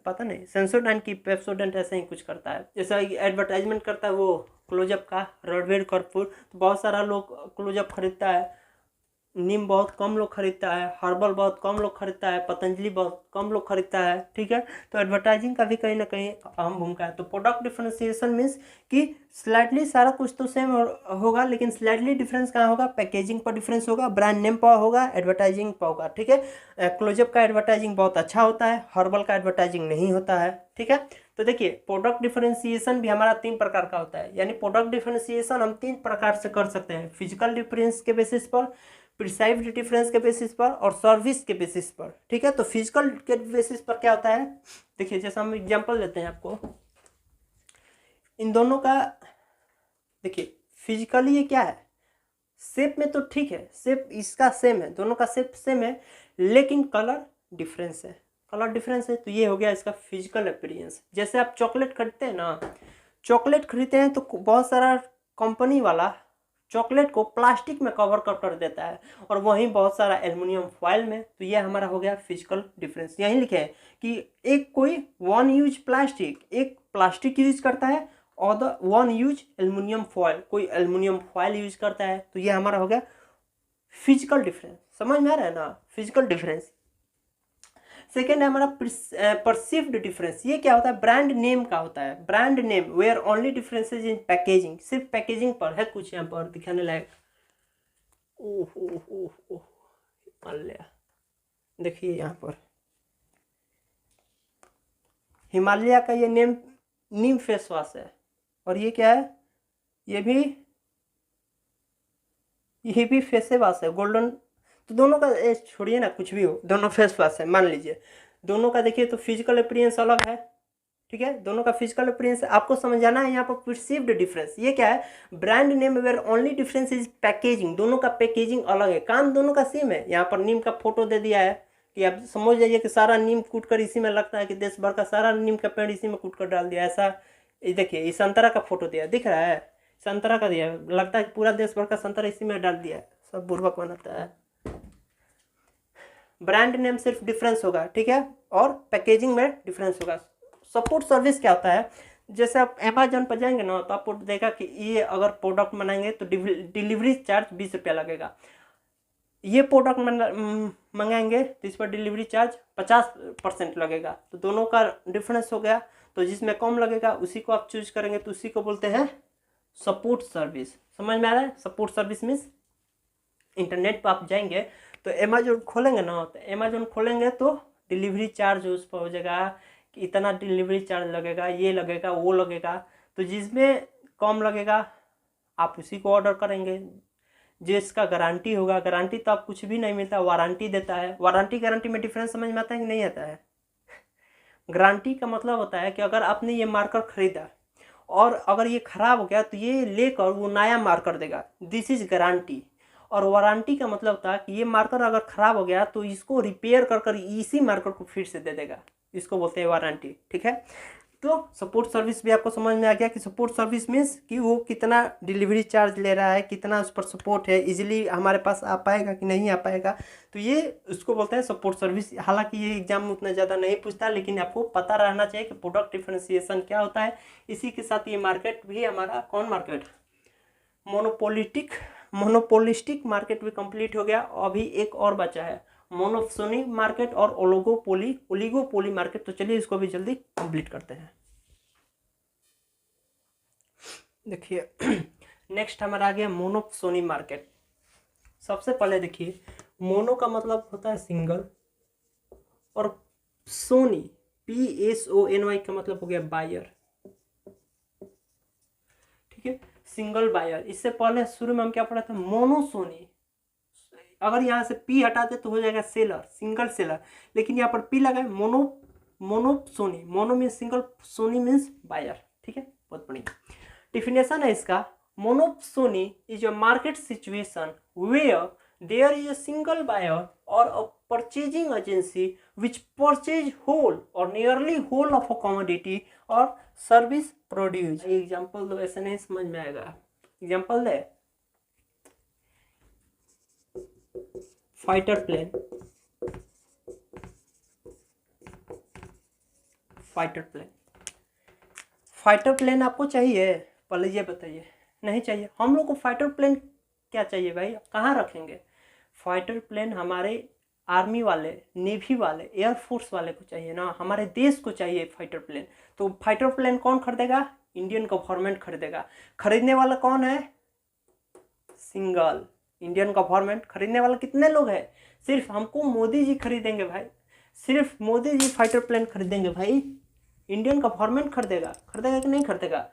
पता नहीं, सेंसोडाइन की पेप्सोडेंट ऐसे ही कुछ करता है, जैसा एडवर्टाइजमेंट करता है वो क्लोजअप का, रणबीर कपूर। तो बहुत सारा लोग क्लोजअप खरीदता है, नीम बहुत कम लोग खरीदता है, हर्बल बहुत कम लोग खरीदता है, पतंजलि बहुत कम लोग खरीदता है, ठीक है। तो एडवर्टाइजिंग का भी कहीं ना कहीं अहम भूमिका है। तो प्रोडक्ट डिफरेंशिएशन मीन्स कि स्लाइटली सारा कुछ तो सेम होगा, लेकिन स्लाइटली डिफरेंस कहाँ होगा? पैकेजिंग पर डिफरेंस होगा, ब्रांड नेम पर होगा, एडवर्टाइजिंग पर होगा, ठीक है। क्लोजअप का एडवर्टाइजिंग बहुत अच्छा होता है, हर्बल का एडवर्टाइजिंग नहीं होता है, ठीक है। तो देखिए प्रोडक्ट डिफरेंशिएशन भी हमारा 3 प्रकार का होता है, यानी प्रोडक्ट डिफरेंशिएशन हम 3 प्रकार से कर सकते हैं, फिजिकल डिफरेंस के बेसिस पर, प्रिसाइव्ड डिफरेंस के बेसिस पर, और सर्विस के बेसिस पर, ठीक है। तो फिजिकल के बेसिस पर क्या होता है? देखिए जैसे हम एग्जांपल देते हैं आपको इन दोनों का। देखिए फिजिकली ये क्या है, शेप में तो ठीक है, शेप इसका सेम है, दोनों का शेप सेम है, लेकिन कलर डिफरेंस है, कलर डिफरेंस है। तो ये हो गया इसका फिजिकल अपीयरेंस। जैसे आप चॉकलेट खरीदते हैं ना, चॉकलेट खरीदते हैं तो बहुत सारा कंपनी वाला चॉकलेट को प्लास्टिक में कवर कर देता है, और वहीं बहुत सारा एल्युमिनियम फॉइल में। तो ये हमारा हो गया फिजिकल डिफरेंस। यहीं लिखे हैं कि एक कोई वन यूज प्लास्टिक, एक प्लास्टिक यूज करता है, और वन यूज एल्युमिनियम फॉइल, कोई एल्युमिनियम फॉइल यूज करता है। तो ये हमारा हो गया फिजिकल डिफरेंस, समझ में आ रहा है ना, फिजिकल डिफरेंस। सेकेंड है हमारा परसीव्ड डिफरेंस। ये क्या होता है, ब्रांड नेम का होता है। Brand name where only differences in packaging, सिर्फ पैकेजिंग पर है कुछ यहाँ पर दिखाने लायक। ओह ओह ओह ओह, हिमालय, देखिए यहाँ पर हिमालय का ये नीम फेस वॉश है, और ये क्या है, ये भी फेस वॉश है गोल्डन। तो दोनों का छोड़िए ना, कुछ भी हो, दोनों फेस वॉश है मान लीजिए, दोनों का देखिए तो फिजिकल अपीयरेंस अलग है, ठीक है, दोनों का फिजिकल अपीयरेंस आपको समझ जाना है। यहाँ पर परसीव्ड डिफरेंस, ये क्या है, brand name where only difference is packaging, दोनों का पैकेजिंग अलग है, काम दोनों का सेम है। यहाँ पर नीम का फोटो दे दिया है कि आप समझ जाइए कि सारा नीम कूट कर इसी में लगता है कि देश भर का सारा नीम का पेड़ इसी में कूट कर डाल दिया, ऐसा। ये देखिए, ये संतरा का फोटो दिया, दिख रहा है, संतरा का दिया, लगता है कि पूरा देश भर का संतरा इसी में डाल दिया है, सब बुर्बक बनाता है। ब्रांड नेम सिर्फ डिफरेंस होगा, ठीक है, और पैकेजिंग में डिफरेंस होगा। सपोर्ट सर्विस क्या होता है, जैसे आप अमेजोन पर जाएंगे ना तो आपको देखा कि ये अगर प्रोडक्ट मंगाएंगे तो डिलीवरी चार्ज 20 रुपया लगेगा, ये प्रोडक्ट मंगाएंगे तो इस पर डिलीवरी चार्ज 50% लगेगा, तो दोनों का डिफरेंस हो गया। तो जिसमें कम लगेगा उसी को आप चूज करेंगे, तो उसी को बोलते हैं सपोर्ट सर्विस। समझ में आ रहा है, सपोर्ट सर्विस मीन्स इंटरनेट पर आप जाएंगे तो अमेजोन खोलेंगे ना, तो अमेजोन खोलेंगे तो डिलीवरी चार्ज उस पर हो जाएगा कि इतना डिलीवरी चार्ज लगेगा, ये लगेगा, वो लगेगा, तो जिसमें कम लगेगा आप उसी को ऑर्डर करेंगे। जिसका गारंटी होगा, गारंटी तो आप कुछ भी नहीं मिलता, वारंटी देता है। वारंटी गारंटी में डिफरेंस समझ में आता है कि नहीं आता है। गारंटी का मतलब होता है कि अगर आपने ये मार्कर खरीदा और अगर ये खराब हो गया तो ये लेकर वो नया मार्कर देगा, दिस इज गारंटी। और वारंटी का मतलब होता है कि ये मार्कर अगर खराब हो गया तो इसको रिपेयर कर इसी मार्कर को फिर से दे देगा, इसको बोलते हैं वारंटी, ठीक है। तो सपोर्ट सर्विस भी आपको समझ में आ गया कि सपोर्ट सर्विस मीन्स कि वो कितना डिलीवरी चार्ज ले रहा है, कितना उस पर सपोर्ट है, इजीली हमारे पास आ पाएगा कि नहीं आ पाएगा, तो ये उसको बोलते हैं सपोर्ट सर्विस। हालांकि ये एग्जाम में उतना ज़्यादा नहीं पूछता, लेकिन आपको पता रहना चाहिए कि प्रोडक्ट डिफरेंशिएशन क्या होता है। इसी के साथ ये मार्केट भी हमारा कौन मार्केट, मोनोपोलिस्टिक मार्केट भी कंप्लीट हो गया। अभी एक और बचा है, मोनोसोनी मार्केट और ओलिगोपोली मार्केट। तो चलिए इसको भी जल्दी कंप्लीट करते हैं। देखिए नेक्स्ट हमारा आ गया मोनोसोनी मार्केट। सबसे पहले देखिए, मोनो का मतलब होता है सिंगल, और सोनी PSONY का मतलब हो गया बायर, ठीक है, सिंगल बायर। इससे पहले शुरू में हम क्या पढ़ा था, मोनोसोनी। अगर यहाँ से P हटा दे तो हो जाएगा सेलर, सिंगल सेलर, लेकिन यहाँ पर P लगा है, monopsony. Mono means single, sony means buyer, ठीक है, बहुत बढ़िया। डिफिनेशन है इसका, monopsony is a market situation where there is a single buyer or a purchasing agency which purchase whole or nearly whole of a commodity or service produce। Example दो, ऐसे नहीं समझ में आएगा, एग्जाम्पल दे। फाइटर प्लेन, फाइटर प्लेन आपको चाहिए, पहले ये बताइए। नहीं चाहिए, हम लोग को फाइटर प्लेन क्या चाहिए भाई, कहाँ रखेंगे। फाइटर प्लेन हमारे आर्मी वाले, नेवी वाले, एयरफोर्स वाले को चाहिए ना, हमारे देश को चाहिए फाइटर प्लेन। तो फाइटर प्लेन कौन खरीदेगा, इंडियन गवर्नमेंट खरीदेगा। खरीदने वाला कौन है, सिंगल, इंडियन गवर्नमेंट। खरीदने वाला कितने लोग हैं, सिर्फ हमको मोदी जी खरीदेंगे भाई, सिर्फ मोदी जी फाइटर प्लेन खरीदेंगे भाई, इंडियन गवर्नमेंट खरीदेगा कि नहीं खरीदेगा।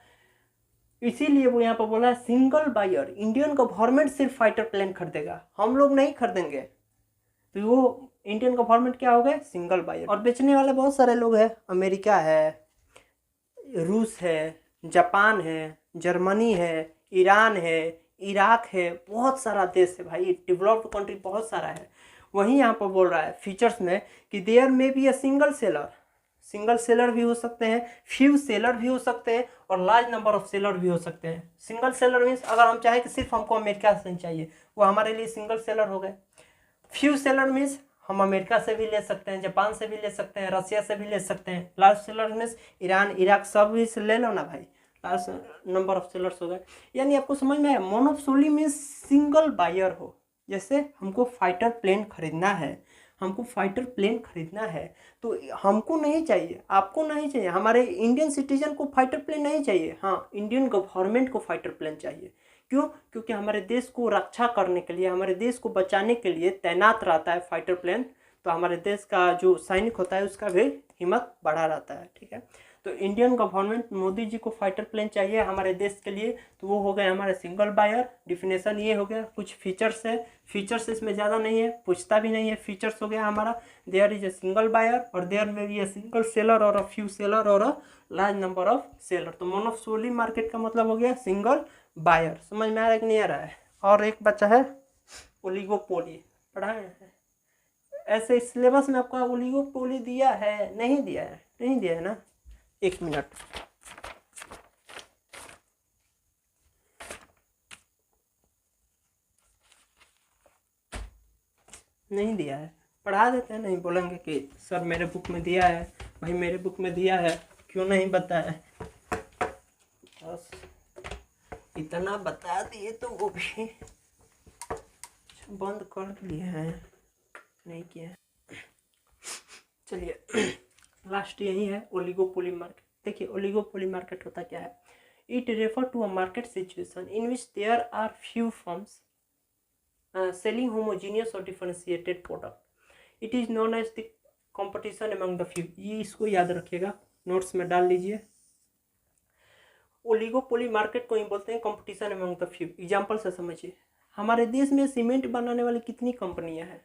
इसीलिए वो यहाँ पर बोला है सिंगल बायर, इंडियन गवर्नमेंट सिर्फ फाइटर प्लेन खरीदेगा, हम लोग नहीं खरीदेंगे। तो वो इंडियन गवर्नमेंट क्या हो गए, सिंगल बायर। और बेचने वाले बहुत सारे लोग हैं, अमेरिका है, रूस है, जापान है, जर्मनी है, ईरान है, इराक है, बहुत सारा देश है भाई, डेवलप्ड कंट्री बहुत सारा है। वहीं यहाँ पर बोल रहा है फीचर्स में कि देयर में बी अ सिंगल सेलर भी हो सकते हैं, फ्यू सेलर भी हो सकते हैं, और लार्ज नंबर ऑफ सेलर भी हो सकते हैं। सिंगल सेलर मीन्स अगर हम चाहें कि सिर्फ हमको अमेरिका से चाहिए, वो हमारे लिए सिंगल सेलर हो गए। फ्यू सेलर मीन्स हम अमेरिका से भी ले सकते हैं, जापान से भी ले सकते हैं, रशिया से भी ले सकते हैं। Large seller means Iran, Iraq सब भी से ले लो ना भाई, लार्ज नंबर ऑफ सेलर्स हो गए। यानी आपको समझ में आया, मोनोपोली मीन्स सिंगल बायर हो, जैसे हमको फाइटर प्लेन खरीदना है, हमको फाइटर प्लेन खरीदना है, तो हमको नहीं चाहिए, आपको नहीं चाहिए, हमारे इंडियन सिटीजन को फाइटर प्लेन नहीं चाहिए, हाँ इंडियन गवर्नमेंट को फाइटर प्लेन चाहिए। क्यों? क्योंकि हमारे देश को रक्षा करने के लिए, हमारे देश को बचाने के लिए तैनात रहता है फाइटर प्लेन। तो हमारे देश का जो सैनिक होता है उसका भी हिम्मत बढ़ा रहता है। ठीक है, तो इंडियन गवर्नमेंट मोदी जी को फाइटर प्लेन चाहिए हमारे देश के लिए। तो वो हो गए हमारे सिंगल बायर, डिफिनेशन ये हो गया। कुछ फीचर्स है, फीचर्स इसमें ज़्यादा नहीं है, पूछता भी नहीं है। फीचर्स हो गया हमारा, there is a single buyer और देयर में भी ए सिंगल सेलर और अ फ्यू सेलर और a large number of seller. तो मोनोपोली मार्केट का मतलब हो गया सिंगल बायर। समझ में आ रहा है कि नहीं आ रहा है? और एक बचा है ओलिगोपोली, पढ़ा है ऐसे सिलेबस में आपका ओलिगोपोली दिया है? नहीं दिया है, नहीं दिया है ना? एक मिनट, नहीं दिया है, पढ़ा देते हैं। नहीं बोलेंगे कि सर मेरे बुक में दिया है। भाई मेरे बुक में दिया है, क्यों नहीं बताया? बस इतना बता दिए तो वो भी बंद कर लिए हैं, नहीं किया। चलिए लास्ट यही है ओलिगोपोली मार्केट। देखिए ओलिगोपोली मार्केट होता क्या है? It refer to a market situation in which there are few firms selling homogeneous or differentiated product. It is known as the competition among the few. ये इसको याद रखिएगा, नोट्स में डाल लीजिए। ओलिगोपोली मार्केट को ही बोलते हैं competition among the few. Example से समझिए, हमारे देश में सीमेंट बनाने वाली कितनी कंपनियां हैं?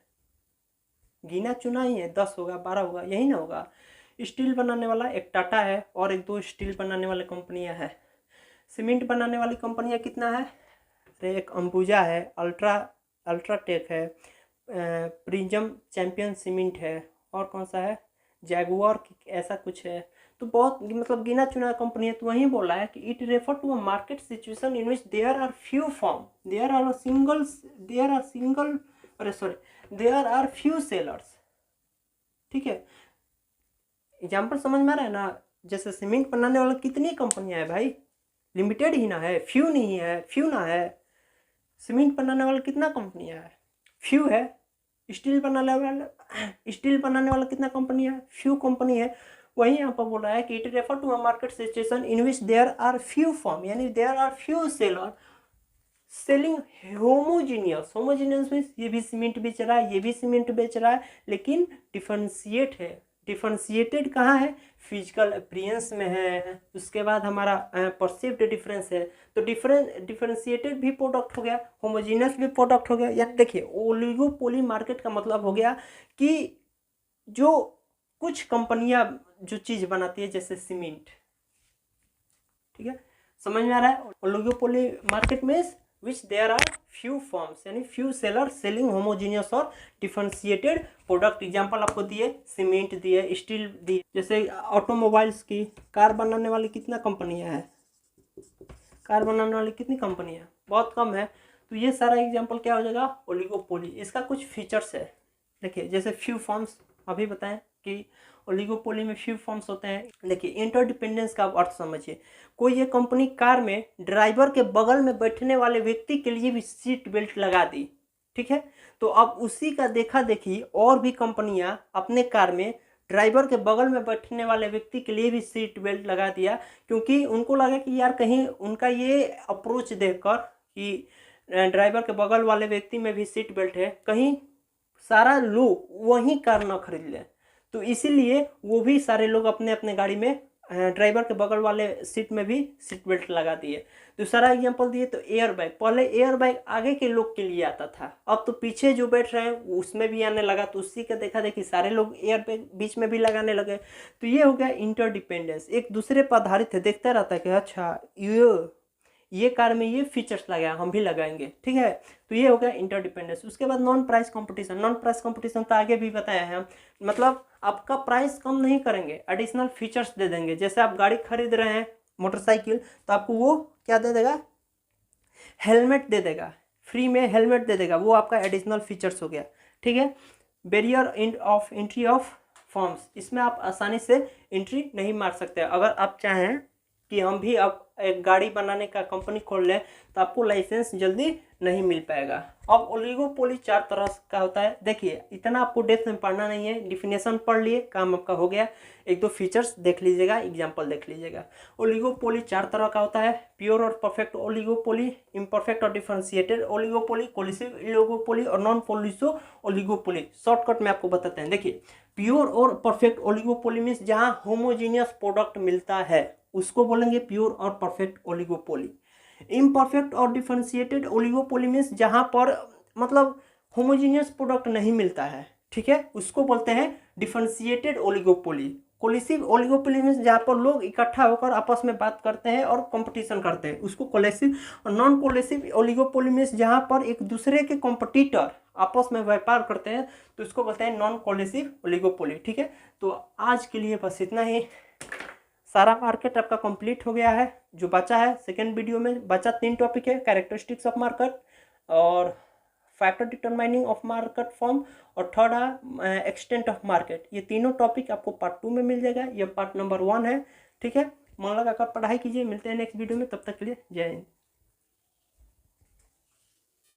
गिना चुना ही है, 10 होगा, 12 होगा, यही ना होगा। स्टील बनाने वाला एक टाटा है और एक दो स्टील बनाने वाले कंपनियां हैं। सीमेंट बनाने वाली कंपनियां कितना है? एक अंबुजा है, अल्ट्राटेक है, प्रिज्म चैंपियन सीमेंट है, और कौन सा है, जैगुआर ऐसा कुछ है। तो बहुत मतलब गिना चुना कंपनी है। तो वहीं बोला है कि it refer to a market situation in which there are few firms, there are few sellers. ठीक है, एग्जाम्पल समझ में आ रहा है ना? जैसे सीमेंट बनाने वाला कितनी कंपनियां है भाई? लिमिटेड ही ना है, फ्यू नहीं है, फ्यू ना है। सीमेंट बनाने वाला कितना कंपनियां है? फ्यू है। स्टील बनाने वाला कितना कंपनी है? फ्यू कंपनी है। वही यहाँ पर बोल रहा है कि it refer to a market situation in which there are few form, यानी there are few seller selling homogeneous. Homogeneous means ये भी सीमेंट बेच रहा है, ये भी सीमेंट बेच रहा है, लेकिन डिफरेंशिएट है। डिफरेंशिएटेड कहाँ है? फिजिकल अपीयरेंस में है। उसके बाद हमारा परसीव्ड डिफरेंस है। तो डिफरेंशिएटेड भी प्रोडक्ट हो गया, होमोजीनियस भी प्रोडक्ट हो गया। यानी देखिए ओलिगोपोली मार्केट का मतलब हो गया कि जो कुछ कंपनियां जो चीज़ बनाती है जैसे सीमेंट। ठीक है, समझ में आ रहा है? Oligopoly market means which there are few firms, यानी few sellers selling homogeneous और differentiated product। एग्जाम्पल आपको दिए, सीमेंट दिए, स्टील दिए। जैसे ऑटोमोबाइल्स की, कार बनाने वाली कितना कंपनियां हैं? कार बनाने वाली कितनी कंपनियां? बहुत कम है। तो ये सारा एग्जाम्पल क्या हो जाएगा? ओलिगोपोली। इसका कुछ फीचर्स है, देखिए जैसे फ्यू फॉर्म्स अभी बताएं कि ओलिगोपोली में फ्यू फॉर्म्स होते हैं। देखिए इंटरडिपेंडेंस का अर्थ समझिए, कोई ये कंपनी कार में ड्राइवर के बगल में बैठने वाले व्यक्ति के लिए भी सीट बेल्ट लगा दी। ठीक है, तो अब उसी का देखा देखी और भी कंपनियां अपने कार में ड्राइवर के बगल में बैठने वाले व्यक्ति के लिए भी सीट बेल्ट लगा दिया, क्योंकि उनको लगा कि यार कहीं उनका ये अप्रोच देखकर कि ड्राइवर के बगल वाले व्यक्ति में भी सीट बेल्ट है, कहीं सारा लोग वही कार न खरीद लें। तो इसीलिए वो भी सारे लोग अपने अपने गाड़ी में ड्राइवर के बगल वाले सीट में भी सीट बेल्ट लगा दिए। दूसरा एग्जांपल दिए तो एयर बैग। पहले एयर बैग आगे के लोग के लिए आता था, अब तो पीछे जो बैठ रहे हैं उसमें भी आने लगा। तो उसी का देखा देखी सारे लोग एयर बैग बीच में भी लगाने लगे। तो ये हो गया इंटरडिपेंडेंस, एक दूसरे पर आधारित है। देखता रहता है कि अच्छा ये कार में ये फीचर्स लगाया, हम भी लगाएंगे। ठीक है, तो ये हो गया इंटरडिपेंडेंस। उसके बाद non price competition. Non price competition तो आगे भी बताया है हम, मतलब आपका प्राइस कम नहीं करेंगे, एडिशनल फीचर्स दे देंगे। जैसे आप गाड़ी खरीद रहे हैं मोटरसाइकिल, तो आपको वो क्या दे देगा? हेलमेट दे देगा, फ्री में हेलमेट दे देगा, वो आपका एडिशनल फीचर्स हो गया। ठीक है, barrier of entry of forms, इसमें आप आसानी से एंट्री नहीं मार सकते। अगर आप चाहें कि हम भी अब एक गाड़ी बनाने का कंपनी खोल लें तो आपको लाइसेंस जल्दी नहीं मिल पाएगा। अब ओलिगोपोली 4 तरह का होता है। देखिए इतना आपको डेप्थ में पढ़ना नहीं है, डिफिनेशन पढ़ लिए, काम आपका हो गया। एक दो फीचर्स देख लीजिएगा, एग्जाम्पल देख लीजिएगा। ओलिगोपोली 4 तरह का होता है, प्योर और परफेक्ट ओलिगोपोली, इम्परफेक्ट और डिफरेंशिएटेड ओलिगोपोली, कोलिसिव ओलिगोपोली और नॉन कोलिसिव ओलिगोपोली। शॉर्टकट में आपको बताते हैं। देखिए प्योर और परफेक्ट ओलिगोपोली मीन्स जहां होमोजीनियस प्रोडक्ट मिलता है उसको बोलेंगे प्योर और परफेक्ट ओलिगोपोली। इम्परफेक्ट और डिफरेंशिएटेड ओलिगोपोली मीन्स जहां पर मतलब होमोजीनियस प्रोडक्ट नहीं मिलता है, ठीक है, उसको बोलते हैं डिफरेंशिएटेड ओलिगोपोली। कोलिसिव ओलिगोपोली मीन्स जहाँ पर लोग इकट्ठा होकर आपस में बात करते हैं और कंपटीशन करते हैं, उसको कोलिसिव। और नॉन कोलिसिव ओलिगोपोली मीन्स जहाँ पर एक दूसरे के कॉम्पिटिटर आपस में व्यापार करते हैं तो उसको बोलते हैं नॉन कोलिसिव ओलिगोपोली। ठीक है, तो आज के लिए बस इतना ही। सारा मार्केट आपका कंप्लीट हो गया है। जो बचा है सेकेंड वीडियो में बचा 3 टॉपिक है, कैरेक्टरिस्टिक्स ऑफ मार्केट और factor determining of market form और थर्ड है एक्सटेंट ऑफ मार्केट। ये तीनों टॉपिक आपको पार्ट 2 में मिल जाएगा, ये पार्ट नंबर 1 है। ठीक है, मन लगाकर पढ़ाई कीजिए। मिलते हैं नेक्स्ट वीडियो में, तब तक के लिए जय हिंद।